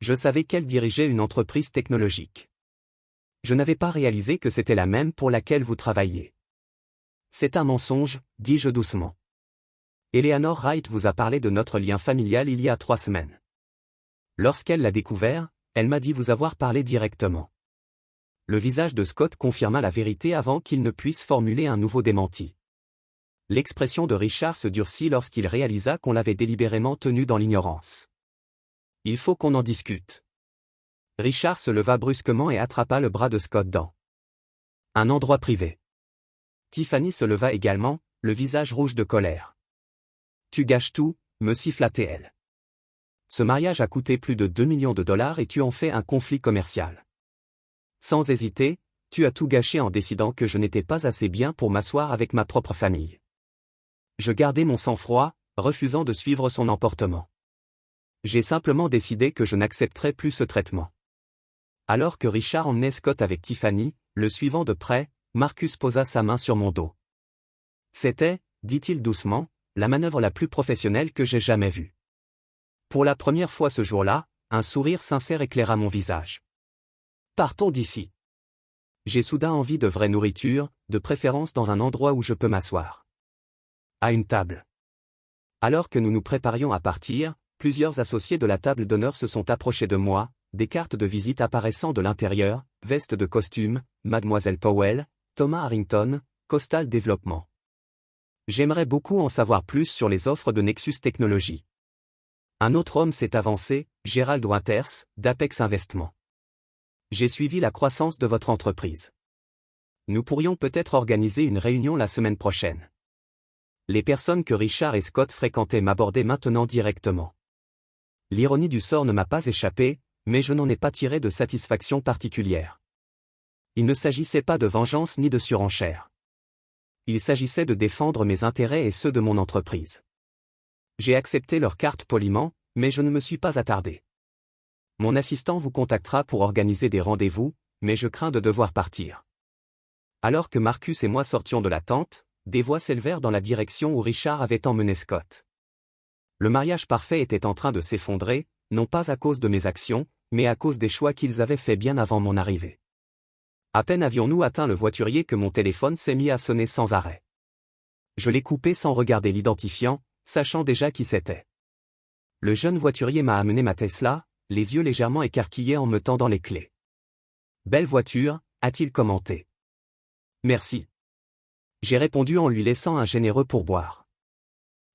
Speaker 1: Je savais qu'elle dirigeait une entreprise technologique. Je n'avais pas réalisé que c'était la même pour laquelle vous travailliez. C'est un mensonge, dis-je doucement. Eleanor Wright vous a parlé de notre lien familial il y a 3 semaines. Lorsqu'elle l'a découvert, elle m'a dit vous avoir parlé directement. Le visage de Scott confirma la vérité avant qu'il ne puisse formuler un nouveau démenti. L'expression de Richard se durcit lorsqu'il réalisa qu'on l'avait délibérément tenu dans l'ignorance. Il faut qu'on en discute. Richard se leva brusquement et attrapa le bras de Scott dans un endroit privé. Tiffany se leva également, le visage rouge de colère. Tu gâches tout, me siffla-t-elle. Ce mariage a coûté plus de 2 millions de dollars et tu en fais un conflit commercial. Sans hésiter, tu as tout gâché en décidant que je n'étais pas assez bien pour m'asseoir avec ma propre famille. Je gardai mon sang-froid, refusant de suivre son emportement. J'ai simplement décidé que je n'accepterais plus ce traitement. Alors que Richard emmenait Scott avec Tiffany, le suivant de près, Marcus posa sa main sur mon dos. C'était, dit-il doucement, la manœuvre la plus professionnelle que j'ai jamais vue. Pour la première fois ce jour-là, un sourire sincère éclaira mon visage. Partons d'ici. J'ai soudain envie de vraie nourriture, de préférence dans un endroit où je peux m'asseoir. À une table. Alors que nous nous préparions à partir, plusieurs associés de la table d'honneur se sont approchés de moi, des cartes de visite apparaissant de l'intérieur, veste de costume, Mademoiselle Powell, Thomas Harrington, Coastal Développement. J'aimerais beaucoup en savoir plus sur les offres de Nexus Technologies. Un autre homme s'est avancé, Gerald Winters, d'Apex Investment. J'ai suivi la croissance de votre entreprise. Nous pourrions peut-être organiser une réunion la semaine prochaine. Les personnes que Richard et Scott fréquentaient m'abordaient maintenant directement. L'ironie du sort ne m'a pas échappé, mais je n'en ai pas tiré de satisfaction particulière. Il ne s'agissait pas de vengeance ni de surenchère. Il s'agissait de défendre mes intérêts et ceux de mon entreprise. J'ai accepté leur carte poliment, mais je ne me suis pas attardé. Mon assistant vous contactera pour organiser des rendez-vous, mais je crains de devoir partir. Alors que Marcus et moi sortions de la tente, des voix s'élevèrent dans la direction où Richard avait emmené Scott. Le mariage parfait était en train de s'effondrer, non pas à cause de mes actions, mais à cause des choix qu'ils avaient faits bien avant mon arrivée. À peine avions-nous atteint le voiturier que mon téléphone s'est mis à sonner sans arrêt. Je l'ai coupé sans regarder l'identifiant, sachant déjà qui c'était. Le jeune voiturier m'a amené ma Tesla, les yeux légèrement écarquillés en me tendant les clés. « Belle voiture », a-t-il commenté. « Merci. » J'ai répondu en lui laissant un généreux pourboire.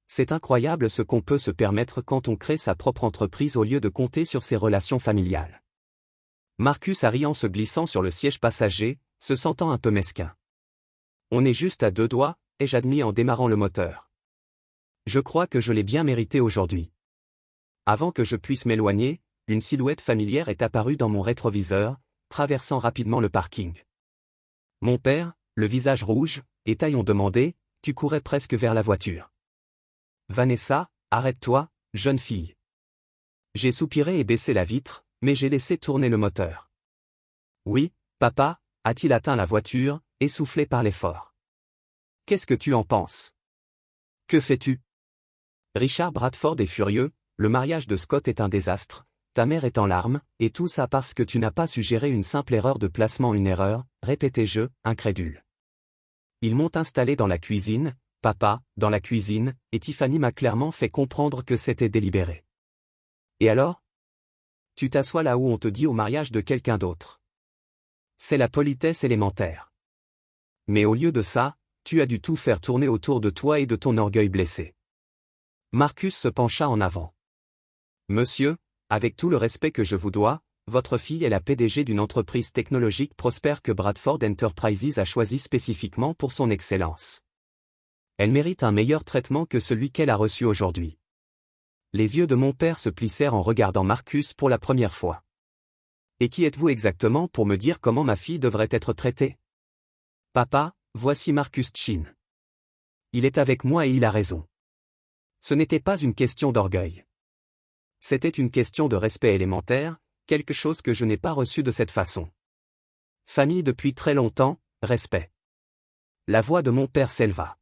Speaker 1: C'est incroyable ce qu'on peut se permettre quand on crée sa propre entreprise au lieu de compter sur ses relations familiales. Marcus a ri en se glissant sur le siège passager, se sentant un peu mesquin. On est juste à 2 doigts, ai-je admis en démarrant le moteur. Je crois que je l'ai bien mérité aujourd'hui. Avant que je puisse m'éloigner, une silhouette familière est apparue dans mon rétroviseur, traversant rapidement le parking. Mon père, le visage rouge, et Taillon demandé, tu courais presque vers la voiture. Vanessa, arrête-toi, jeune fille. J'ai soupiré et baissé la vitre, mais j'ai laissé tourner le moteur. Oui, papa, a-t-il atteint la voiture, essoufflé par l'effort. Qu'est-ce que tu en penses? Que fais-tu? Richard Bradford est furieux, le mariage de Scott est un désastre, ta mère est en larmes, et tout ça parce que tu n'as pas su gérer une simple erreur de placement, une erreur, répétai-je, incrédule. Ils m'ont installé dans la cuisine, papa, dans la cuisine, et Tiffany m'a clairement fait comprendre que c'était délibéré. Et alors? Tu t'assois là où on te dit au mariage de quelqu'un d'autre. C'est la politesse élémentaire. Mais au lieu de ça, tu as dû tout faire tourner autour de toi et de ton orgueil blessé. Marcus se pencha en avant. Monsieur, avec tout le respect que je vous dois, votre fille est la PDG d'une entreprise technologique prospère que Bradford Enterprises a choisie spécifiquement pour son excellence. Elle mérite un meilleur traitement que celui qu'elle a reçu aujourd'hui. Les yeux de mon père se plissèrent en regardant Marcus pour la première fois. Et qui êtes-vous exactement pour me dire comment ma fille devrait être traitée? Papa, voici Marcus Chin. Il est avec moi et il a raison. Ce n'était pas une question d'orgueil. C'était une question de respect élémentaire, quelque chose que je n'ai pas reçu de cette façon. Famille depuis très longtemps, respect. La voix de mon père s'éleva.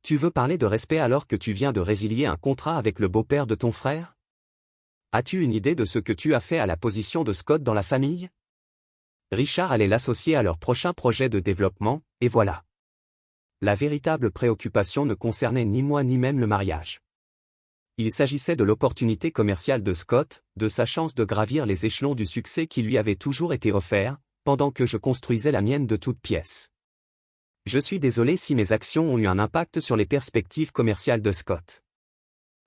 Speaker 1: Tu veux parler de respect alors que tu viens de résilier un contrat avec le beau-père de ton frère? As-tu une idée de ce que tu as fait à la position de Scott dans la famille? Richard allait l'associer à leur prochain projet de développement, et voilà. La véritable préoccupation ne concernait ni moi ni même le mariage. Il s'agissait de l'opportunité commerciale de Scott, de sa chance de gravir les échelons du succès qui lui avait toujours été offert, pendant que je construisais la mienne de toutes pièces. Je suis désolé si mes actions ont eu un impact sur les perspectives commerciales de Scott.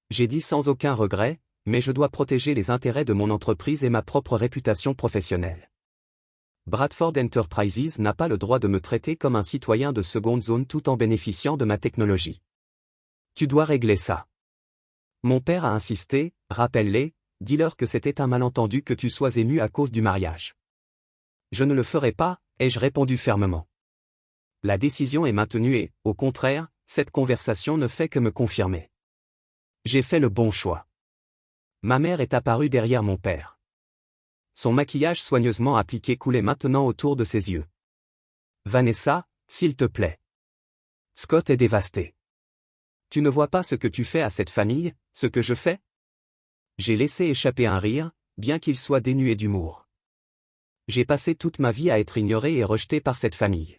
Speaker 1: J'ai dit sans aucun regret, mais je dois protéger les intérêts de mon entreprise et ma propre réputation professionnelle. Bradford Enterprises n'a pas le droit de me traiter comme un citoyen de seconde zone tout en bénéficiant de ma technologie. Tu dois régler ça. Mon père a insisté, rappelle-les, dis-leur que c'était un malentendu que tu sois ému à cause du mariage. Je ne le ferai pas, ai-je répondu fermement. La décision est maintenue et, au contraire, cette conversation ne fait que me confirmer. J'ai fait le bon choix. Ma mère est apparue derrière mon père. Son maquillage soigneusement appliqué coulait maintenant autour de ses yeux. Vanessa, s'il te plaît. Scott est dévasté. Tu ne vois pas ce que tu fais à cette famille, ce que je fais? J'ai laissé échapper un rire, bien qu'il soit dénué d'humour. J'ai passé toute ma vie à être ignoré et rejeté par cette famille.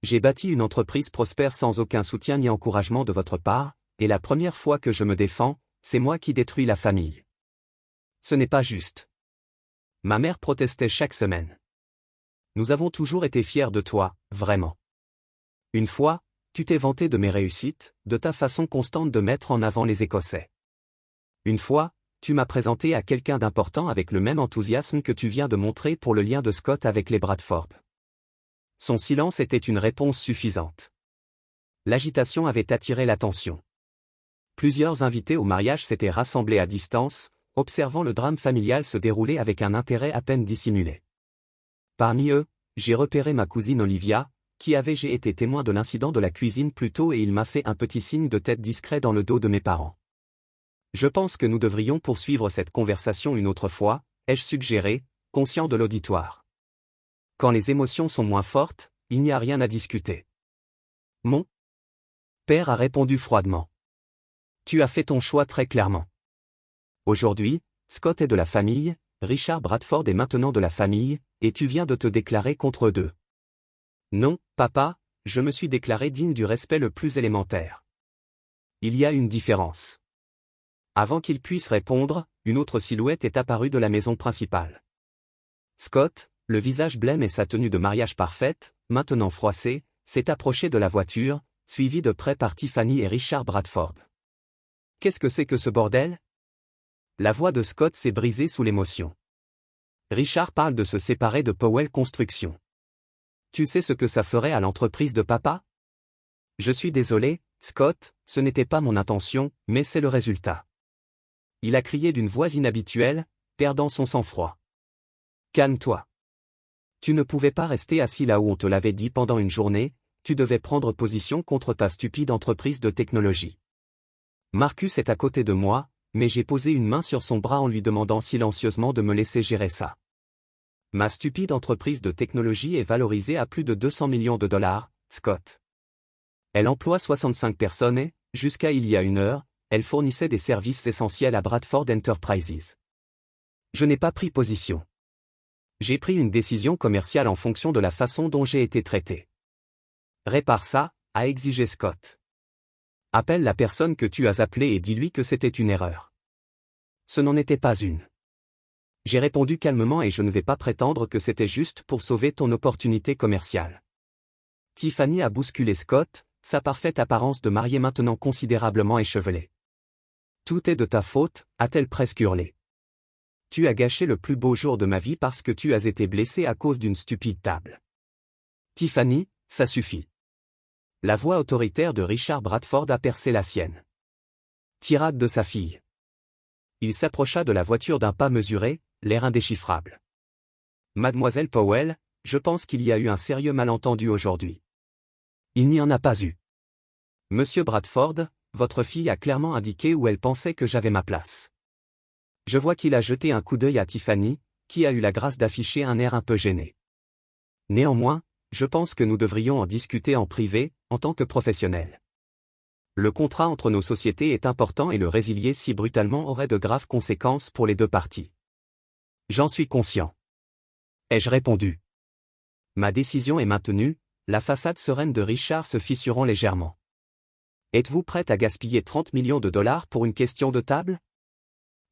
Speaker 1: J'ai bâti une entreprise prospère sans aucun soutien ni encouragement de votre part, et la première fois que je me défends, c'est moi qui détruis la famille. Ce n'est pas juste. Ma mère protestait chaque semaine. Nous avons toujours été fiers de toi, vraiment. Une fois, tu t'es vanté de mes réussites, de ta façon constante de mettre en avant les Écossais. Une fois, tu m'as présenté à quelqu'un d'important avec le même enthousiasme que tu viens de montrer pour le lien de Scott avec les Bradford. Son silence était une réponse suffisante. L'agitation avait attiré l'attention. Plusieurs invités au mariage s'étaient rassemblés à distance, observant le drame familial se dérouler avec un intérêt à peine dissimulé. Parmi eux, j'ai repéré ma cousine Olivia, j'ai été témoin de l'incident de la cuisine plus tôt et il m'a fait un petit signe de tête discret dans le dos de mes parents. Je pense que nous devrions poursuivre cette conversation une autre fois, ai-je suggéré, conscient de l'auditoire. Quand les émotions sont moins fortes, il n'y a rien à discuter. Mon père a répondu froidement. Tu as fait ton choix très clairement. Aujourd'hui, Scott est de la famille, Richard Bradford est maintenant de la famille, et tu viens de te déclarer contre eux deux. Non, papa, je me suis déclaré digne du respect le plus élémentaire. Il y a une différence. Avant qu'il puisse répondre, une autre silhouette est apparue de la maison principale. Scott, le visage blême et sa tenue de mariage parfaite, maintenant froissée, s'est approché de la voiture, suivi de près par Tiffany et Richard Bradford. Qu'est-ce que c'est que ce bordel? La voix de Scott s'est brisée sous l'émotion. Richard parle de se séparer de Powell Construction. Tu sais ce que ça ferait à l'entreprise de papa? Je suis désolé, Scott, ce n'était pas mon intention, mais c'est le résultat. Il a crié d'une voix inhabituelle, perdant son sang-froid. Calme-toi. Tu ne pouvais pas rester assis là où on te l'avait dit pendant une journée, tu devais prendre position contre ta stupide entreprise de technologie. Marcus est à côté de moi, mais j'ai posé une main sur son bras en lui demandant silencieusement de me laisser gérer ça. Ma stupide entreprise de technologie est valorisée à plus de 200 millions de dollars, Scott. Elle emploie 65 personnes et, jusqu'à il y a une heure, elle fournissait des services essentiels à Bradford Enterprises. Je n'ai pas pris position. J'ai pris une décision commerciale en fonction de la façon dont j'ai été traité. Répare ça, a exigé Scott. Appelle la personne que tu as appelée et dis-lui que c'était une erreur. Ce n'en était pas une. J'ai répondu calmement et je ne vais pas prétendre que c'était juste pour sauver ton opportunité commerciale. Tiffany a bousculé Scott, sa parfaite apparence de mariée maintenant considérablement échevelée. Tout est de ta faute, a-t-elle presque hurlé. Tu as gâché le plus beau jour de ma vie parce que tu as été blessé à cause d'une stupide table. Tiffany, ça suffit. La voix autoritaire de Richard Bradford a percé la sienne. Tirade de sa fille. Il s'approcha de la voiture d'un pas mesuré, l'air indéchiffrable. Mademoiselle Powell, je pense qu'il y a eu un sérieux malentendu aujourd'hui. Il n'y en a pas eu. Monsieur Bradford, votre fille a clairement indiqué où elle pensait que j'avais ma place. Je vois qu'il a jeté un coup d'œil à Tiffany, qui a eu la grâce d'afficher un air un peu gêné. Néanmoins, je pense que nous devrions en discuter en privé, en tant que professionnels. Le contrat entre nos sociétés est important et le résilier si brutalement aurait de graves conséquences pour les deux parties. J'en suis conscient. Ai-je répondu. Ma décision est maintenue, la façade sereine de Richard se fissurant légèrement. Êtes-vous prête à gaspiller 30 millions de dollars pour une question de table?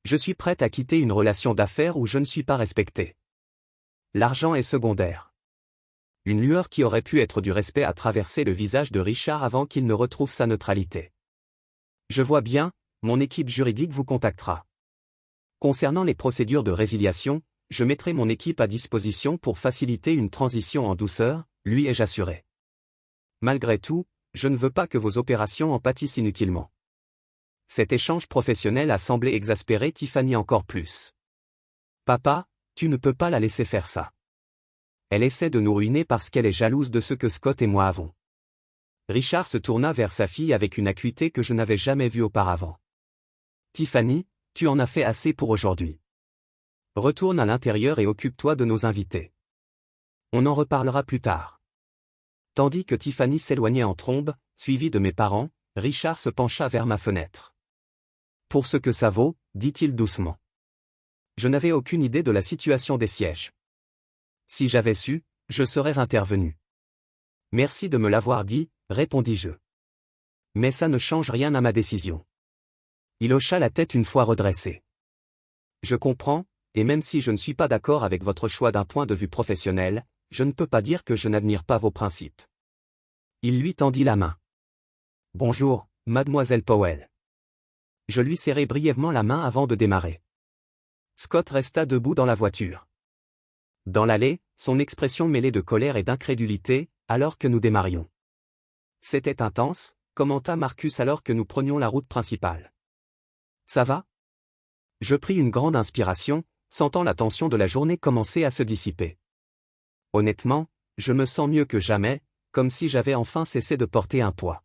Speaker 1: Je suis prête à quitter une relation d'affaires où je ne suis pas respecté. L'argent est secondaire. Une lueur qui aurait pu être du respect a traversé le visage de Richard avant qu'il ne retrouve sa neutralité. Je vois bien, mon équipe juridique vous contactera. Concernant les procédures de résiliation, je mettrai mon équipe à disposition pour faciliter une transition en douceur, lui ai-je assuré. Malgré tout, je ne veux pas que vos opérations en pâtissent inutilement. Cet échange professionnel a semblé exaspérer Tiffany encore plus. Papa, tu ne peux pas la laisser faire ça. Elle essaie de nous ruiner parce qu'elle est jalouse de ce que Scott et moi avons. Richard se tourna vers sa fille avec une acuité que je n'avais jamais vue auparavant. Tiffany, tu en as fait assez pour aujourd'hui. Retourne à l'intérieur et occupe-toi de nos invités. On en reparlera plus tard. Tandis que Tiffany s'éloignait en trombe, suivie de mes parents, Richard se pencha vers ma fenêtre. Pour ce que ça vaut, dit-il doucement. Je n'avais aucune idée de la situation des sièges. Si j'avais su, je serais intervenu. Merci de me l'avoir dit, répondis-je. Mais ça ne change rien à ma décision. Il hocha la tête une fois redressé. Je comprends, et même si je ne suis pas d'accord avec votre choix d'un point de vue professionnel, je ne peux pas dire que je n'admire pas vos principes. Il lui tendit la main. Bonjour, mademoiselle Powell. Je lui serrai brièvement la main avant de démarrer. Scott resta debout dans la voiture. Dans l'allée, son expression mêlée de colère et d'incrédulité, alors que nous démarrions. C'était intense, commenta Marcus alors que nous prenions la route principale. Ça va? Je pris une grande inspiration, sentant la tension de la journée commencer à se dissiper. Honnêtement, je me sens mieux que jamais, comme si j'avais enfin cessé de porter un poids.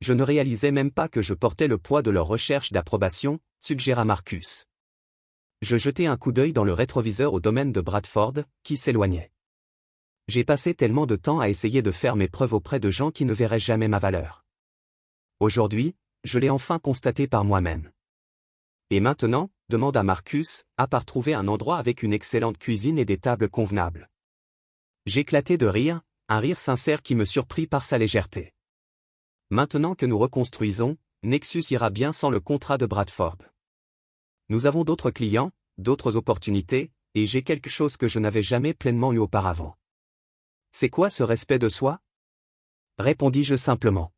Speaker 1: Je ne réalisais même pas que je portais le poids de leur recherche d'approbation, suggéra Marcus. Je jetai un coup d'œil dans le rétroviseur au domaine de Bradford, qui s'éloignait. J'ai passé tellement de temps à essayer de faire mes preuves auprès de gens qui ne verraient jamais ma valeur. Aujourd'hui, je l'ai enfin constaté par moi-même. Et maintenant, demanda Marcus, à part trouver un endroit avec une excellente cuisine et des tables convenables. J'éclatai de rire, un rire sincère qui me surprit par sa légèreté. Maintenant que nous reconstruisons, Nexus ira bien sans le contrat de Bradford. Nous avons d'autres clients, d'autres opportunités, et j'ai quelque chose que je n'avais jamais pleinement eu auparavant. C'est quoi ce respect de soi? Répondis-je simplement.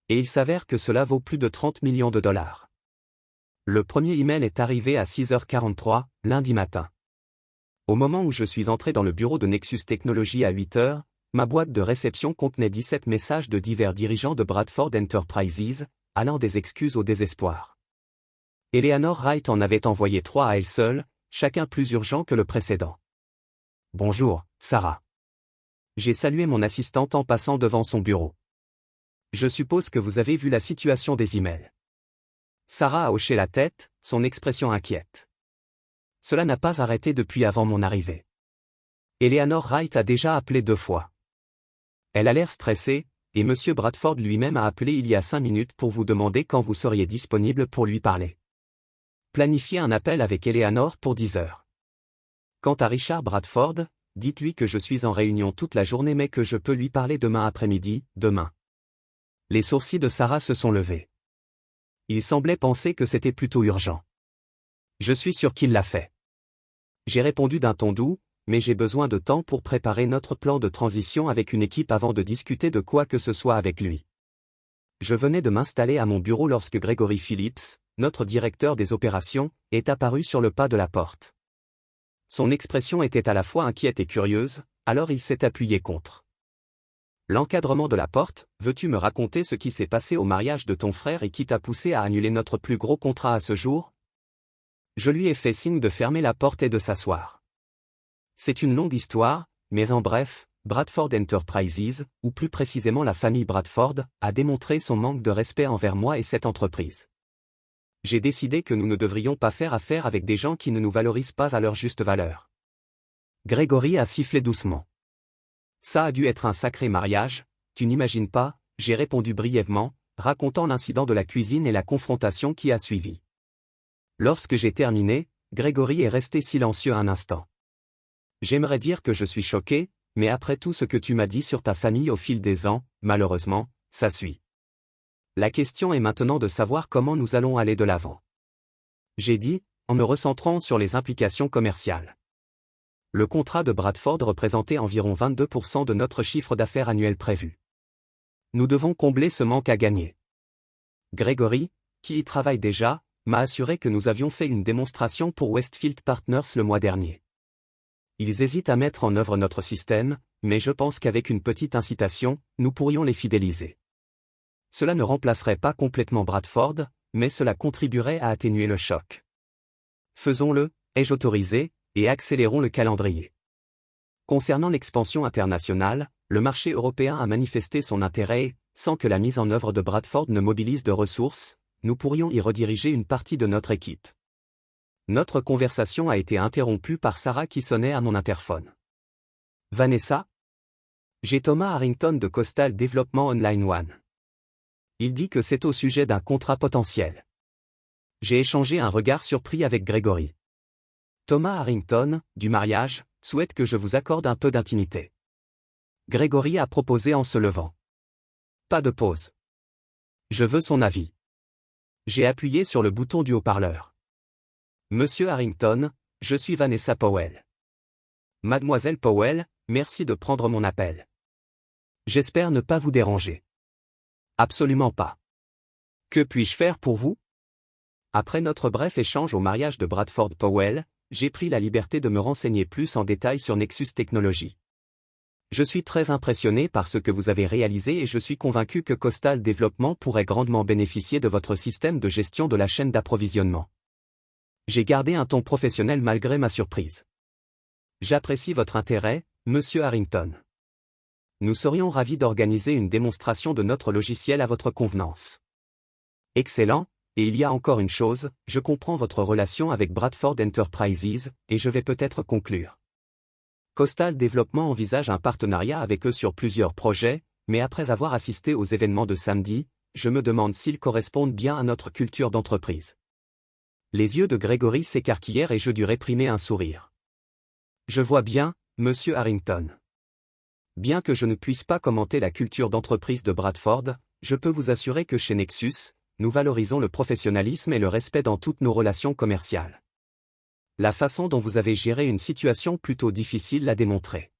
Speaker 1: Et il s'avère que cela vaut plus de 30 millions de dollars. Le premier email est arrivé à 6h43, lundi matin. Au moment où je suis entré dans le bureau de Nexus Technologies à 8h, ma boîte de réception contenait 17 messages de divers dirigeants de Bradford Enterprises, allant des excuses au désespoir. Eleanor Wright en avait envoyé 3 à elle seule, chacun plus urgent que le précédent. Bonjour, Sarah. J'ai salué mon assistante en passant devant son bureau. Je suppose que vous avez vu la situation des emails. Sarah a hoché la tête, son expression inquiète. Cela n'a pas arrêté depuis avant mon arrivée. Eleanor Wright a déjà appelé 2 fois. Elle a l'air stressée, et M. Bradford lui-même a appelé il y a 5 minutes pour vous demander quand vous seriez disponible pour lui parler. Planifiez un appel avec Eleanor pour 10h. Quant à Richard Bradford, dites-lui que je suis en réunion toute la journée mais que je peux lui parler demain après-midi, demain. Les sourcils de Sarah se sont levés. Il semblait penser que c'était plutôt urgent. Je suis sûr qu'il l'a fait. J'ai répondu d'un ton doux, mais j'ai besoin de temps pour préparer notre plan de transition avec une équipe avant de discuter de quoi que ce soit avec lui. Je venais de m'installer à mon bureau lorsque Gregory Phillips, notre directeur des opérations, est apparu sur le pas de la porte. Son expression était à la fois inquiète et curieuse, alors il s'est appuyé contre l'encadrement de la porte. Veux-tu me raconter ce qui s'est passé au mariage de ton frère et qui t'a poussé à annuler notre plus gros contrat à ce jour? Je lui ai fait signe de fermer la porte et de s'asseoir. C'est une longue histoire, mais en bref, Bradford Enterprises, ou plus précisément la famille Bradford, a démontré son manque de respect envers moi et cette entreprise. J'ai décidé que nous ne devrions pas faire affaire avec des gens qui ne nous valorisent pas à leur juste valeur. Gregory a sifflé doucement. Ça a dû être un sacré mariage, tu n'imagines pas, j'ai répondu brièvement, racontant l'incident de la cuisine et la confrontation qui a suivi. Lorsque j'ai terminé, Gregory est resté silencieux un instant. J'aimerais dire que je suis choqué, mais après tout ce que tu m'as dit sur ta famille au fil des ans, malheureusement, ça suit. La question est maintenant de savoir comment nous allons aller de l'avant. J'ai dit, en me recentrant sur les implications commerciales. Le contrat de Bradford représentait environ 22% de notre chiffre d'affaires annuel prévu. Nous devons combler ce manque à gagner. Gregory, qui y travaille déjà, m'a assuré que nous avions fait une démonstration pour Westfield Partners le mois dernier. Ils hésitent à mettre en œuvre notre système, mais je pense qu'avec une petite incitation, nous pourrions les fidéliser. Cela ne remplacerait pas complètement Bradford, mais cela contribuerait à atténuer le choc. Faisons-le, ai-je autorisé, et accélérons le calendrier. Concernant l'expansion internationale, le marché européen a manifesté son intérêt et, sans que la mise en œuvre de Bradford ne mobilise de ressources, nous pourrions y rediriger une partie de notre équipe. Notre conversation a été interrompue par Sarah qui sonnait à mon interphone. Vanessa? J'ai Thomas Harrington de Coastal Development Online One. Il dit que c'est au sujet d'un contrat potentiel. J'ai échangé un regard surpris avec Gregory. Thomas Harrington, du mariage, souhaite que je vous accorde un peu d'intimité. Gregory a proposé en se levant. Pas de pause. Je veux son avis. J'ai appuyé sur le bouton du haut-parleur. Monsieur Harrington, je suis Vanessa Powell. Mademoiselle Powell, merci de prendre mon appel. J'espère ne pas vous déranger. Absolument pas. Que puis-je faire pour vous? Après notre bref échange au mariage de Bradford Powell, j'ai pris la liberté de me renseigner plus en détail sur Nexus Technologies. Je suis très impressionné par ce que vous avez réalisé et je suis convaincu que Coastal Development pourrait grandement bénéficier de votre système de gestion de la chaîne d'approvisionnement. J'ai gardé un ton professionnel malgré ma surprise. J'apprécie votre intérêt, Monsieur Harrington. Nous serions ravis d'organiser une démonstration de notre logiciel à votre convenance. Excellent, et il y a encore une chose, je comprends votre relation avec Bradford Enterprises, et je vais peut-être conclure. Coastal Développement envisage un partenariat avec eux sur plusieurs projets, mais après avoir assisté aux événements de samedi, je me demande s'ils correspondent bien à notre culture d'entreprise. Les yeux de Grégory s'écarquillèrent et je dus réprimer un sourire. Je vois bien, monsieur Harrington. Bien que je ne puisse pas commenter la culture d'entreprise de Bradford, je peux vous assurer que chez Nexus, nous valorisons le professionnalisme et le respect dans toutes nos relations commerciales. La façon dont vous avez géré une situation plutôt difficile l'a démontré.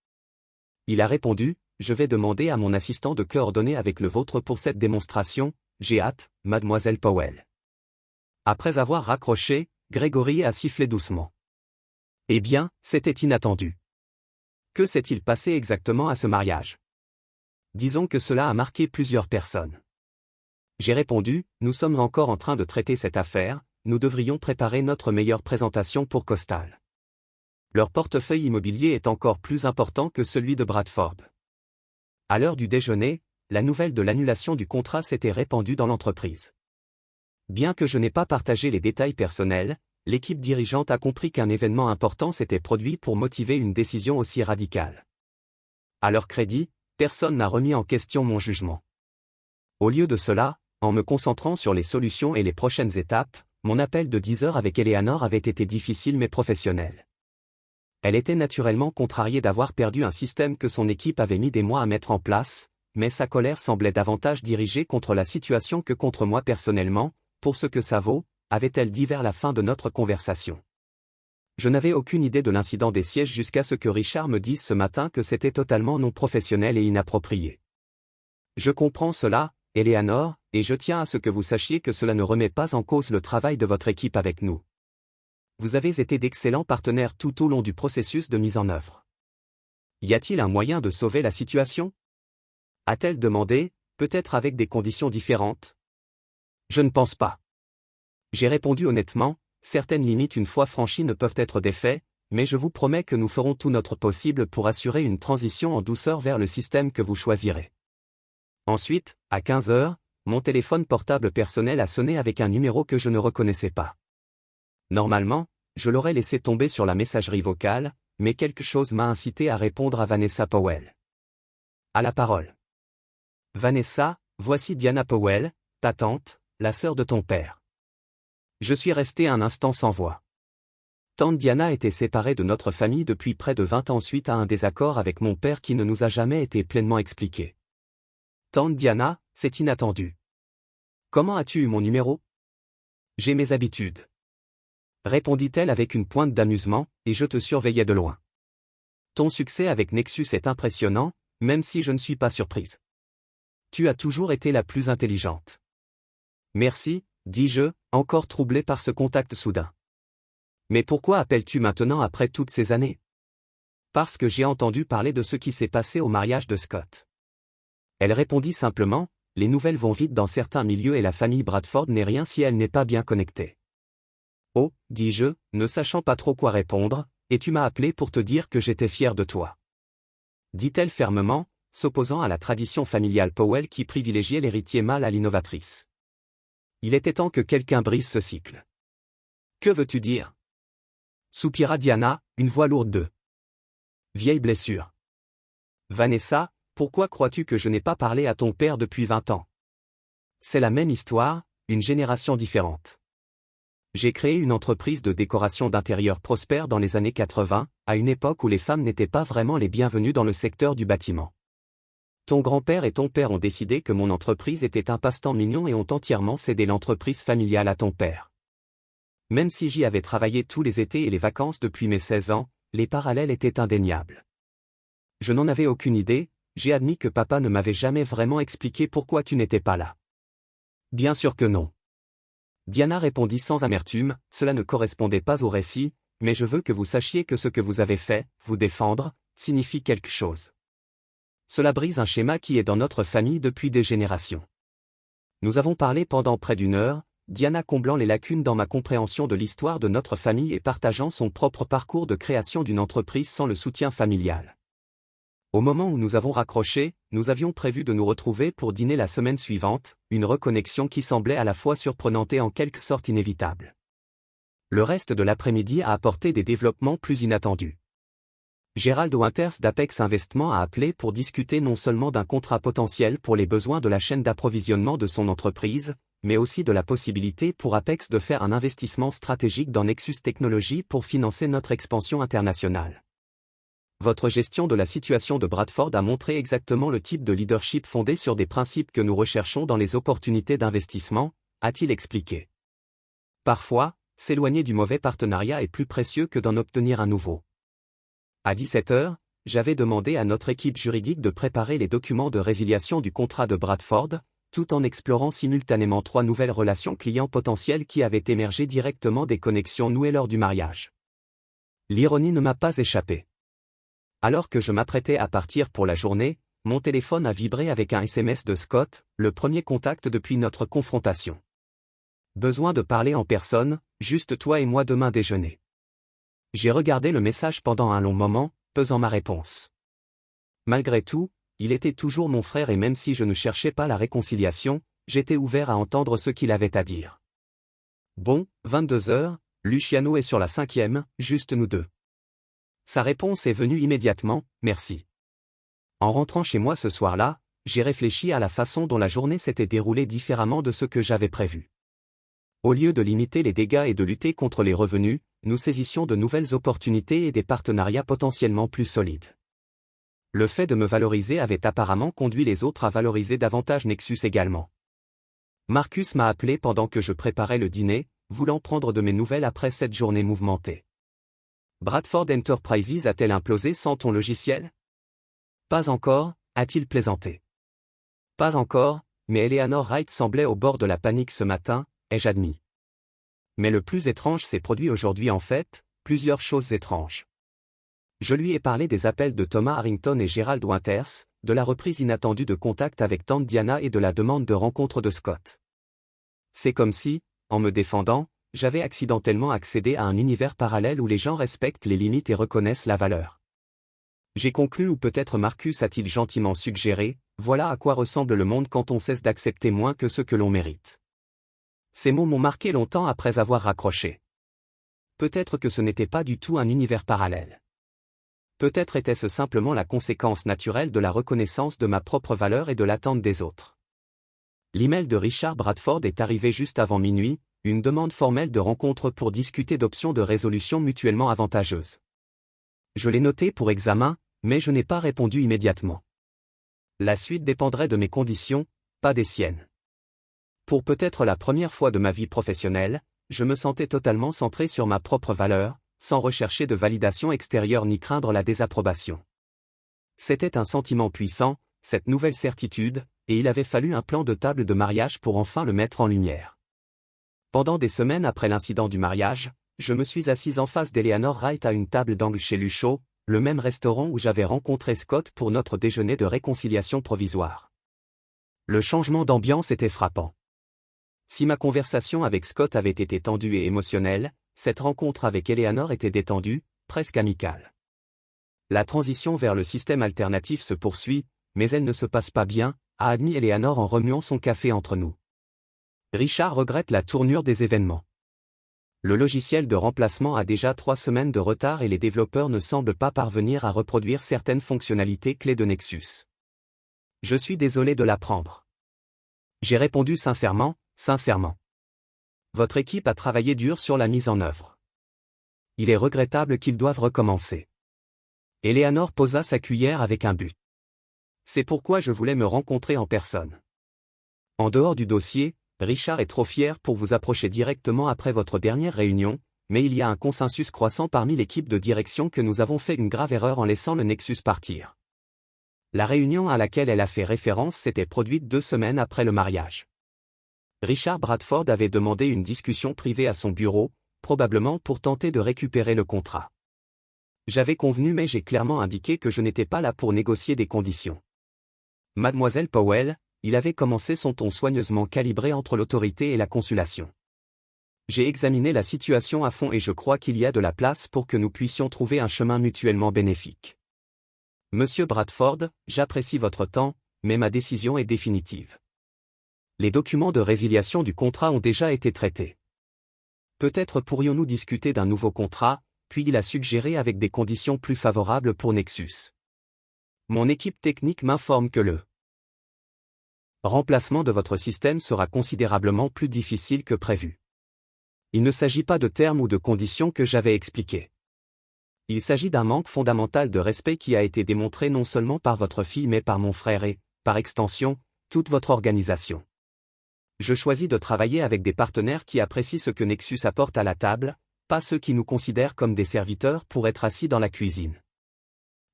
Speaker 1: Il a répondu, je vais demander à mon assistant de coordonner avec le vôtre pour cette démonstration, j'ai hâte, mademoiselle Powell. Après avoir raccroché, Grégory a sifflé doucement. Eh bien, c'était inattendu. Que s'est-il passé exactement à ce mariage? Disons que cela a marqué plusieurs personnes. J'ai répondu, nous sommes encore en train de traiter cette affaire, nous devrions préparer notre meilleure présentation pour Coastal. Leur portefeuille immobilier est encore plus important que celui de Bradford. À l'heure du déjeuner, la nouvelle de l'annulation du contrat s'était répandue dans l'entreprise. Bien que je n'ai pas partagé les détails personnels, l'équipe dirigeante a compris qu'un événement important s'était produit pour motiver une décision aussi radicale. À leur crédit, personne n'a remis en question mon jugement. Au lieu de cela, en me concentrant sur les solutions et les prochaines étapes, mon appel de 10 heures avec Eleanor avait été difficile mais professionnel. Elle était naturellement contrariée d'avoir perdu un système que son équipe avait mis des mois à mettre en place, mais sa colère semblait davantage dirigée contre la situation que contre moi personnellement, pour ce que ça vaut, avait-elle dit vers la fin de notre conversation. Je n'avais aucune idée de l'incident des sièges jusqu'à ce que Richard me dise ce matin que c'était totalement non professionnel et inapproprié. Je comprends cela, Eleanor, et je tiens à ce que vous sachiez que cela ne remet pas en cause le travail de votre équipe avec nous. Vous avez été d'excellents partenaires tout au long du processus de mise en œuvre. Y a-t-il un moyen de sauver la situation? A-t-elle demandé, peut-être avec des conditions différentes? Je ne pense pas. J'ai répondu honnêtement, certaines limites une fois franchies ne peuvent être défaites, mais je vous promets que nous ferons tout notre possible pour assurer une transition en douceur vers le système que vous choisirez. Ensuite, à 15 heures, mon téléphone portable personnel a sonné avec un numéro que je ne reconnaissais pas. Normalement, je l'aurais laissé tomber sur la messagerie vocale, mais quelque chose m'a incité à répondre à Vanessa Powell. À la parole. Vanessa, voici Diana Powell, ta tante, la sœur de ton père. Je suis resté un instant sans voix. Tante Diana était séparée de notre famille depuis près de 20 ans suite à un désaccord avec mon père qui ne nous a jamais été pleinement expliqué. Tante Diana, c'est inattendu. Comment as-tu eu mon numéro? J'ai mes habitudes. Répondit-elle avec une pointe d'amusement, et je te surveillais de loin. Ton succès avec Nexus est impressionnant, même si je ne suis pas surprise. Tu as toujours été la plus intelligente. Merci, dis-je, encore troublé par ce contact soudain. Mais pourquoi appelles-tu maintenant après toutes ces années? Parce que j'ai entendu parler de ce qui s'est passé au mariage de Scott. Elle répondit simplement, les nouvelles vont vite dans certains milieux et la famille Bradford n'est rien si elle n'est pas bien connectée. Oh, dis-je, ne sachant pas trop quoi répondre, et tu m'as appelé pour te dire que j'étais fier de toi. Dit-elle fermement, s'opposant à la tradition familiale Powell qui privilégiait l'héritier mâle à l'innovatrice. Il était temps que quelqu'un brise ce cycle. Que veux-tu dire? Soupira Diana, une voix lourde de vieille blessure. Vanessa, pourquoi crois-tu que je n'ai pas parlé à ton père depuis 20 ans? C'est la même histoire, une génération différente. J'ai créé une entreprise de décoration d'intérieur prospère dans les années 80, à une époque où les femmes n'étaient pas vraiment les bienvenues dans le secteur du bâtiment. Ton grand-père et ton père ont décidé que mon entreprise était un passe-temps mignon et ont entièrement cédé l'entreprise familiale à ton père. Même si j'y avais travaillé tous les étés et les vacances depuis mes 16 ans, les parallèles étaient indéniables. Je n'en avais aucune idée, j'ai admis que papa ne m'avait jamais vraiment expliqué pourquoi tu n'étais pas là. Bien sûr que non. Diana répondit sans amertume, cela ne correspondait pas au récit, mais je veux que vous sachiez que ce que vous avez fait, vous défendre, signifie quelque chose. Cela brise un schéma qui est dans notre famille depuis des générations. Nous avons parlé pendant près d'une heure, Diana comblant les lacunes dans ma compréhension de l'histoire de notre famille et partageant son propre parcours de création d'une entreprise sans le soutien familial. Au moment où nous avons raccroché, nous avions prévu de nous retrouver pour dîner la semaine suivante, une reconnexion qui semblait à la fois surprenante et en quelque sorte inévitable. Le reste de l'après-midi a apporté des développements plus inattendus. Gerald Winters d'Apex Investment a appelé pour discuter non seulement d'un contrat potentiel pour les besoins de la chaîne d'approvisionnement de son entreprise, mais aussi de la possibilité pour Apex de faire un investissement stratégique dans Nexus Technologies pour financer notre expansion internationale. Votre gestion de la situation de Bradford a montré exactement le type de leadership fondé sur des principes que nous recherchons dans les opportunités d'investissement, a-t-il expliqué. Parfois, s'éloigner du mauvais partenariat est plus précieux que d'en obtenir un nouveau. À 17h, j'avais demandé à notre équipe juridique de préparer les documents de résiliation du contrat de Bradford, tout en explorant simultanément 3 nouvelles relations clients potentielles qui avaient émergé directement des connexions nouées lors du mariage. L'ironie ne m'a pas échappé. Alors que je m'apprêtais à partir pour la journée, mon téléphone a vibré avec un SMS de Scott, le premier contact depuis notre confrontation. Besoin de parler en personne, juste toi et moi demain déjeuner. J'ai regardé le message pendant un long moment, pesant ma réponse. Malgré tout, il était toujours mon frère et même si je ne cherchais pas la réconciliation, j'étais ouvert à entendre ce qu'il avait à dire. Bon, 22h, Luciano est sur la 5e, juste nous deux. Sa réponse est venue immédiatement, merci. En rentrant chez moi ce soir-là, j'ai réfléchi à la façon dont la journée s'était déroulée différemment de ce que j'avais prévu. Au lieu de limiter les dégâts et de lutter contre les revenus, nous saisissions de nouvelles opportunités et des partenariats potentiellement plus solides. Le fait de me valoriser avait apparemment conduit les autres à valoriser davantage Nexus également. Marcus m'a appelé pendant que je préparais le dîner, voulant prendre de mes nouvelles après cette journée mouvementée. Bradford Enterprises a-t-elle implosé sans ton logiciel? Pas encore, a-t-il plaisanté. Pas encore, mais Eleanor Wright semblait au bord de la panique ce matin, ai-je admis. Mais le plus étrange s'est produit aujourd'hui en fait, plusieurs choses étranges. Je lui ai parlé des appels de Thomas Harrington et Gerald Winters, de la reprise inattendue de contact avec tante Diana et de la demande de rencontre de Scott. C'est comme si, en me défendant, j'avais accidentellement accédé à un univers parallèle où les gens respectent les limites et reconnaissent la valeur. J'ai conclu ou peut-être Marcus a-t-il gentiment suggéré, voilà à quoi ressemble le monde quand on cesse d'accepter moins que ce que l'on mérite. Ces mots m'ont marqué longtemps après avoir raccroché. Peut-être que ce n'était pas du tout un univers parallèle. Peut-être était-ce simplement la conséquence naturelle de la reconnaissance de ma propre valeur et de l'attente des autres. L'email de Richard Bradford est arrivé juste avant minuit, une demande formelle de rencontre pour discuter d'options de résolution mutuellement avantageuses. Je l'ai noté pour examen, mais je n'ai pas répondu immédiatement. La suite dépendrait de mes conditions, pas des siennes. Pour peut-être la première fois de ma vie professionnelle, je me sentais totalement centré sur ma propre valeur, sans rechercher de validation extérieure ni craindre la désapprobation. C'était un sentiment puissant, cette nouvelle certitude, et il avait fallu un plan de table de mariage pour enfin le mettre en lumière. Pendant des semaines après l'incident du mariage, je me suis assis en face d'Eleanor Wright à une table d'angle chez Luchot, le même restaurant où j'avais rencontré Scott pour notre déjeuner de réconciliation provisoire. Le changement d'ambiance était frappant. Si ma conversation avec Scott avait été tendue et émotionnelle, cette rencontre avec Eleanor était détendue, presque amicale. La transition vers le système alternatif se poursuit, mais elle ne se passe pas bien, a admis Eleanor en remuant son café entre nous. Richard regrette la tournure des événements. Le logiciel de remplacement a déjà 3 semaines de retard et les développeurs ne semblent pas parvenir à reproduire certaines fonctionnalités clés de Nexus. Je suis désolé de l'apprendre. J'ai répondu sincèrement. Votre équipe a travaillé dur sur la mise en œuvre. Il est regrettable qu'ils doivent recommencer. Eleanor posa sa cuillère avec un but. C'est pourquoi je voulais me rencontrer en personne. En dehors du dossier, Richard est trop fier pour vous approcher directement après votre dernière réunion, mais il y a un consensus croissant parmi l'équipe de direction que nous avons fait une grave erreur en laissant le Nexus partir. La réunion à laquelle elle a fait référence s'était produite 2 semaines après le mariage. Richard Bradford avait demandé une discussion privée à son bureau, probablement pour tenter de récupérer le contrat. J'avais convenu mais j'ai clairement indiqué que je n'étais pas là pour négocier des conditions. Mademoiselle Powell, il avait commencé son ton soigneusement calibré entre l'autorité et la consulation. J'ai examiné la situation à fond et je crois qu'il y a de la place pour que nous puissions trouver un chemin mutuellement bénéfique. Monsieur Bradford, j'apprécie votre temps, mais ma décision est définitive. Les documents de résiliation du contrat ont déjà été traités. Peut-être pourrions-nous discuter d'un nouveau contrat, puis il a suggéré avec des conditions plus favorables pour Nexus. Mon équipe technique m'informe que le remplacement de votre système sera considérablement plus difficile que prévu. Il ne s'agit pas de termes ou de conditions que j'avais expliqués. Il s'agit d'un manque fondamental de respect qui a été démontré non seulement par votre fille mais par mon frère et, par extension, toute votre organisation. Je choisis de travailler avec des partenaires qui apprécient ce que Nexus apporte à la table, pas ceux qui nous considèrent comme des serviteurs pour être assis dans la cuisine.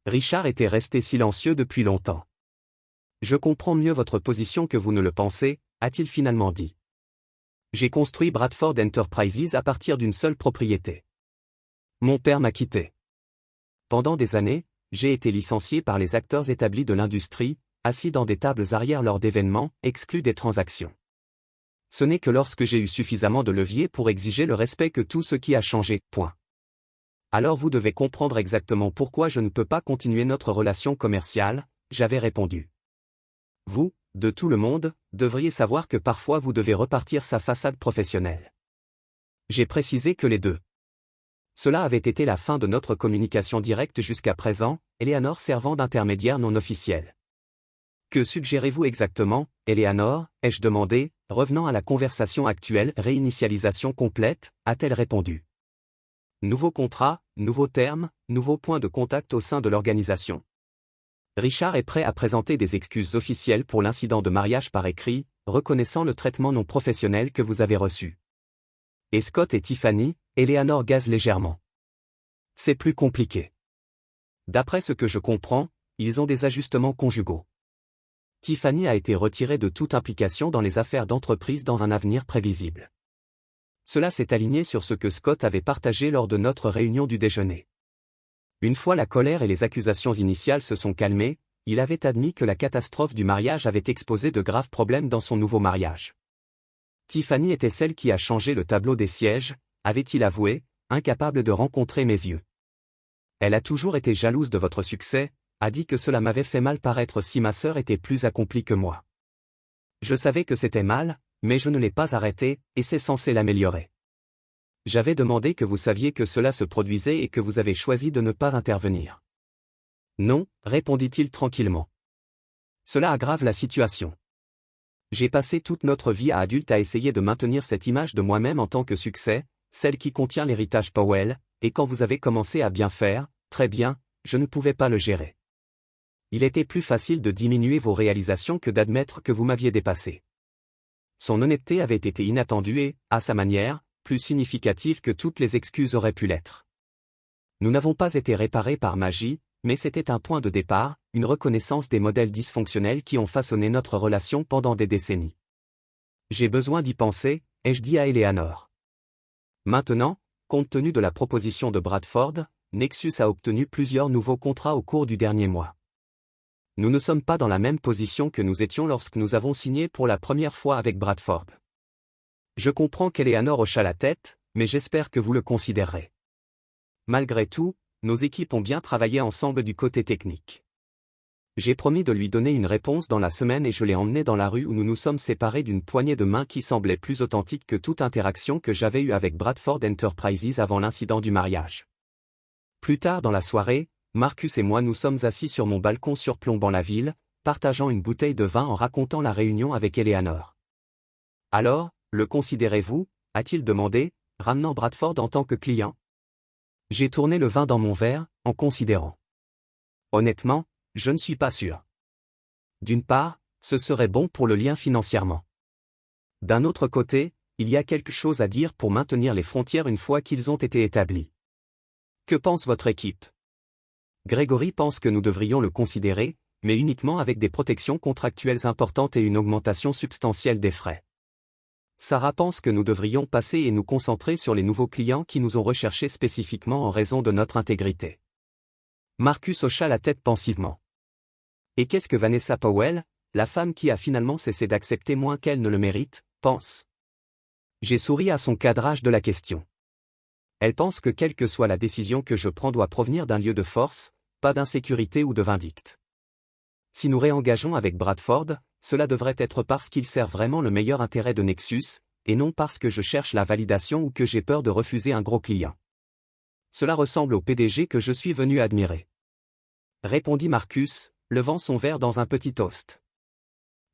Speaker 1: Richard était resté silencieux depuis longtemps. Je comprends mieux votre position que vous ne le pensez, a-t-il finalement dit. J'ai construit Bradford Enterprises à partir d'une seule propriété. Mon père m'a quitté. Pendant des années, j'ai été licencié par les acteurs établis de l'industrie, assis dans des tables arrière lors d'événements, exclus des transactions. Ce n'est que lorsque j'ai eu suffisamment de levier pour exiger le respect que tout ce qui a changé, point. Alors vous devez comprendre exactement pourquoi je ne peux pas continuer notre relation commerciale, j'avais répondu. Vous, de tout le monde, devriez savoir que parfois vous devez repartir sa façade professionnelle. J'ai précisé que les deux. Cela avait été la fin de notre communication directe jusqu'à présent, Eleanor servant d'intermédiaire non officiel. Que suggérez-vous exactement, Eleanor, ai-je demandé, revenant à la conversation actuelle. Réinitialisation complète, a-t-elle répondu. Nouveau contrat, nouveaux termes, nouveau point de contact au sein de l'organisation. Richard est prêt à présenter des excuses officielles pour l'incident de mariage par écrit, reconnaissant le traitement non professionnel que vous avez reçu. Et Scott et Tiffany, Eleanor gaze légèrement. C'est plus compliqué. D'après ce que je comprends, ils ont des ajustements conjugaux. Tiffany a été retirée de toute implication dans les affaires d'entreprise dans un avenir prévisible. Cela s'est aligné sur ce que Scott avait partagé lors de notre réunion du déjeuner. Une fois la colère et les accusations initiales se sont calmées, il avait admis que la catastrophe du mariage avait exposé de graves problèmes dans son nouveau mariage. Tiffany était celle qui a changé le tableau des sièges, avait-il avoué, incapable de rencontrer mes yeux. Elle a toujours été jalouse de votre succès, a dit que cela m'avait fait mal paraître si ma sœur était plus accomplie que moi. Je savais que c'était mal, mais je ne l'ai pas arrêté, et c'est censé l'améliorer. J'avais demandé que vous saviez que cela se produisait et que vous avez choisi de ne pas intervenir. Non, répondit-il tranquillement. Cela aggrave la situation. J'ai passé toute notre vie à adulte à essayer de maintenir cette image de moi-même en tant que succès, celle qui contient l'héritage Powell, et quand vous avez commencé à bien faire, très bien, je ne pouvais pas le gérer. Il était plus facile de diminuer vos réalisations que d'admettre que vous m'aviez dépassé. Son honnêteté avait été inattendue et, à sa manière, plus significative que toutes les excuses auraient pu l'être. Nous n'avons pas été réparés par magie, mais c'était un point de départ, une reconnaissance des modèles dysfonctionnels qui ont façonné notre relation pendant des décennies. J'ai besoin d'y penser, ai-je dit à Eleanor. Maintenant, compte tenu de la proposition de Bradford, Nexus a obtenu plusieurs nouveaux contrats au cours du dernier mois. Nous ne sommes pas dans la même position que nous étions lorsque nous avons signé pour la première fois avec Bradford. Je comprends qu'Eleanor hocha la tête, mais j'espère que vous le considérerez. Malgré tout, nos équipes ont bien travaillé ensemble du côté technique. J'ai promis de lui donner une réponse dans la semaine et je l'ai emmené dans la rue où nous nous sommes séparés d'une poignée de main qui semblait plus authentique que toute interaction que j'avais eue avec Bradford Enterprises avant l'incident du mariage. Plus tard dans la soirée, Marcus et moi nous sommes assis sur mon balcon surplombant la ville, partageant une bouteille de vin en racontant la réunion avec Eleanor. Alors, le considérez-vous, a-t-il demandé, ramenant Bradford en tant que client? J'ai tourné le vin dans mon verre, en considérant. Honnêtement, je ne suis pas sûr. D'une part, ce serait bon pour le lien financièrement. D'un autre côté, il y a quelque chose à dire pour maintenir les frontières une fois qu'ils ont été établis. Que pense votre équipe? Gregory pense que nous devrions le considérer, mais uniquement avec des protections contractuelles importantes et une augmentation substantielle des frais. Sarah pense que nous devrions passer et nous concentrer sur les nouveaux clients qui nous ont recherchés spécifiquement en raison de notre intégrité. Marcus hocha la tête pensivement. Et qu'est-ce que Vanessa Powell, la femme qui a finalement cessé d'accepter moins qu'elle ne le mérite, pense? J'ai souri à son cadrage de la question. Elle pense que quelle que soit la décision que je prends doit provenir d'un lieu de force, pas d'insécurité ou de vindicte. Si nous réengageons avec Bradford, cela devrait être parce qu'il sert vraiment le meilleur intérêt de Nexus, et non parce que je cherche la validation ou que j'ai peur de refuser un gros client. Cela ressemble au PDG que je suis venu admirer. Répondit Marcus, levant son verre dans un petit toast.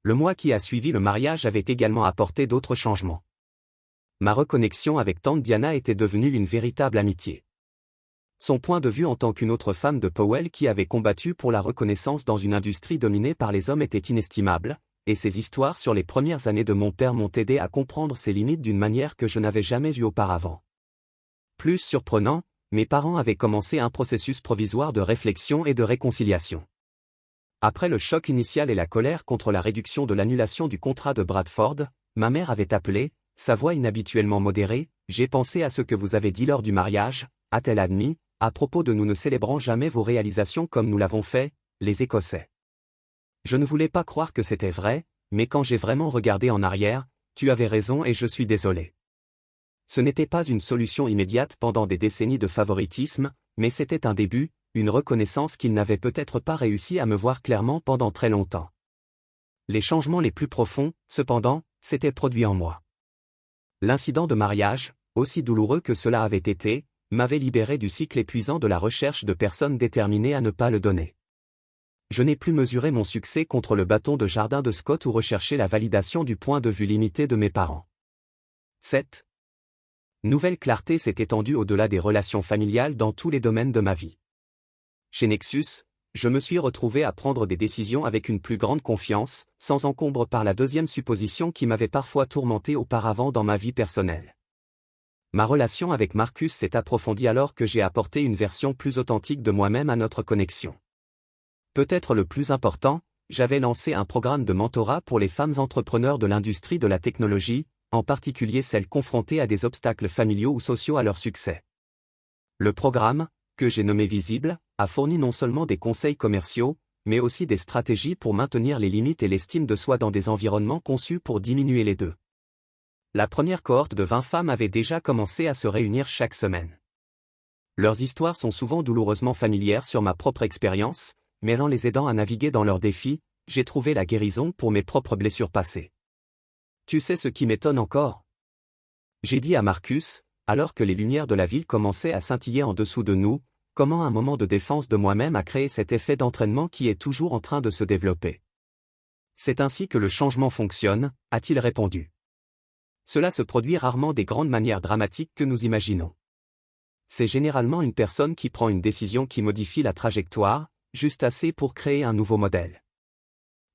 Speaker 1: Le mois qui a suivi le mariage avait également apporté d'autres changements. Ma reconnexion avec tante Diana était devenue une véritable amitié. Son point de vue en tant qu'une autre femme de Powell qui avait combattu pour la reconnaissance dans une industrie dominée par les hommes était inestimable, et ses histoires sur les premières années de mon père m'ont aidé à comprendre ses limites d'une manière que je n'avais jamais vue auparavant. Plus surprenant, mes parents avaient commencé un processus provisoire de réflexion et de réconciliation. Après le choc initial et la colère contre la réduction de l'annulation du contrat de Bradford, ma mère avait appelé, sa voix inhabituellement modérée, « J'ai pensé à ce que vous avez dit lors du mariage », a-t-elle admis, à propos de nous ne célébrant jamais vos réalisations comme nous l'avons fait, les Écossais. Je ne voulais pas croire que c'était vrai, mais quand j'ai vraiment regardé en arrière, tu avais raison et je suis désolé. Ce n'était pas une solution immédiate pendant des décennies de favoritisme, mais c'était un début, une reconnaissance qu'il n'avait peut-être pas réussi à me voir clairement pendant très longtemps. Les changements les plus profonds, cependant, s'étaient produits en moi. L'incident de mariage, aussi douloureux que cela avait été, m'avait libéré du cycle épuisant de la recherche de personnes déterminées à ne pas le donner. Je n'ai plus mesuré mon succès contre le bâton de jardin de Scott ou recherché la validation du point de vue limité de mes parents. 7. Nouvelle clarté s'est étendue au-delà des relations familiales dans tous les domaines de ma vie. Chez Nexus, je me suis retrouvé à prendre des décisions avec une plus grande confiance, sans encombre par la deuxième supposition qui m'avait parfois tourmenté auparavant dans ma vie personnelle. Ma relation avec Marcus s'est approfondie alors que j'ai apporté une version plus authentique de moi-même à notre connexion. Peut-être le plus important, j'avais lancé un programme de mentorat pour les femmes entrepreneurs de l'industrie de la technologie, en particulier celles confrontées à des obstacles familiaux ou sociaux à leur succès. Le programme, que j'ai nommé Visible, a fourni non seulement des conseils commerciaux, mais aussi des stratégies pour maintenir les limites et l'estime de soi dans des environnements conçus pour diminuer les deux. La première cohorte de 20 femmes avait déjà commencé à se réunir chaque semaine. Leurs histoires sont souvent douloureusement familières sur ma propre expérience, mais en les aidant à naviguer dans leurs défis, j'ai trouvé la guérison pour mes propres blessures passées. Tu sais ce qui m'étonne encore ? J'ai dit à Marcus, alors que les lumières de la ville commençaient à scintiller en dessous de nous, comment un moment de défense de moi-même a créé cet effet d'entraînement qui est toujours en train de se développer. C'est ainsi que le changement fonctionne, a-t-il répondu. Cela se produit rarement des grandes manières dramatiques que nous imaginons. C'est généralement une personne qui prend une décision qui modifie la trajectoire, juste assez pour créer un nouveau modèle.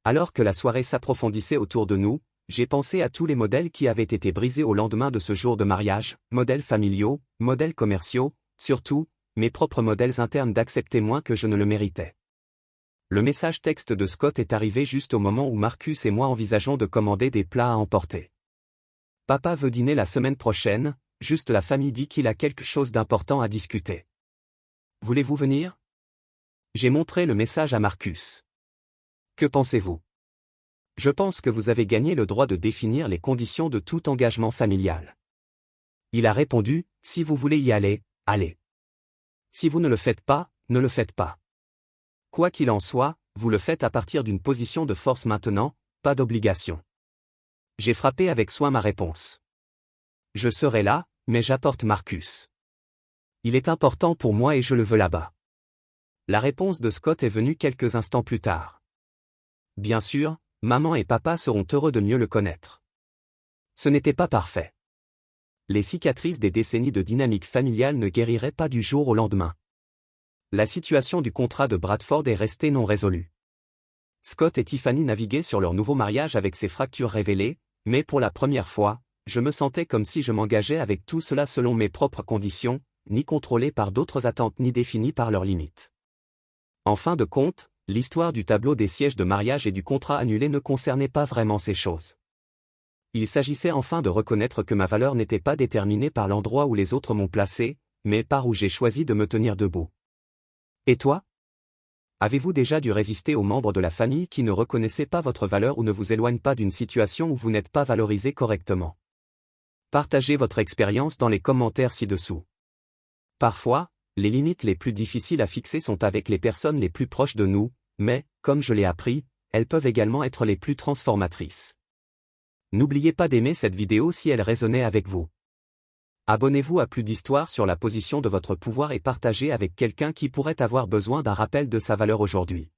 Speaker 1: Alors que la soirée s'approfondissait autour de nous, j'ai pensé à tous les modèles qui avaient été brisés au lendemain de ce jour de mariage, modèles familiaux, modèles commerciaux, surtout, mes propres modèles internes d'accepter moins que je ne le méritais. Le message texte de Scott est arrivé juste au moment où Marcus et moi envisageons de commander des plats à emporter. Papa veut dîner la semaine prochaine, juste la famille dit qu'il a quelque chose d'important à discuter. Voulez-vous venir ? J'ai montré le message à Marcus. Que pensez-vous ? Je pense que vous avez gagné le droit de définir les conditions de tout engagement familial. Il a répondu, si vous voulez y aller, allez. Si vous ne le faites pas, ne le faites pas. Quoi qu'il en soit, vous le faites à partir d'une position de force maintenant, pas d'obligation. J'ai frappé avec soin ma réponse. Je serai là, mais j'apporte Marcus. Il est important pour moi et je le veux là-bas. La réponse de Scott est venue quelques instants plus tard. Bien sûr, maman et papa seront heureux de mieux le connaître. Ce n'était pas parfait. Les cicatrices des décennies de dynamique familiale ne guériraient pas du jour au lendemain. La situation du contrat de Bradford est restée non résolue. Scott et Tiffany naviguaient sur leur nouveau mariage avec ses fractures révélées, mais pour la première fois, je me sentais comme si je m'engageais avec tout cela selon mes propres conditions, ni contrôlé par d'autres attentes ni défini par leurs limites. En fin de compte, l'histoire du tableau des sièges de mariage et du contrat annulé ne concernait pas vraiment ces choses. Il s'agissait enfin de reconnaître que ma valeur n'était pas déterminée par l'endroit où les autres m'ont placé, mais par où j'ai choisi de me tenir debout. Et toi ? Avez-vous déjà dû résister aux membres de la famille qui ne reconnaissaient pas votre valeur ou ne vous éloignent pas d'une situation où vous n'êtes pas valorisé correctement ? Partagez votre expérience dans les commentaires ci-dessous. Parfois, Les limites les plus difficiles à fixer sont avec les personnes les plus proches de nous, mais, comme je l'ai appris, elles peuvent également être les plus transformatrices. N'oubliez pas d'aimer cette vidéo si elle résonnait avec vous. Abonnez-vous à Plus d'Histoire sur la position de votre pouvoir et partagez avec quelqu'un qui pourrait avoir besoin d'un rappel de sa valeur aujourd'hui.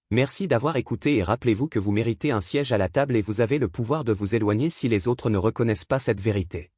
Speaker 1: Merci d'avoir écouté et rappelez-vous que vous méritez un siège à la table et vous avez le pouvoir de vous éloigner si les autres ne reconnaissent pas cette vérité.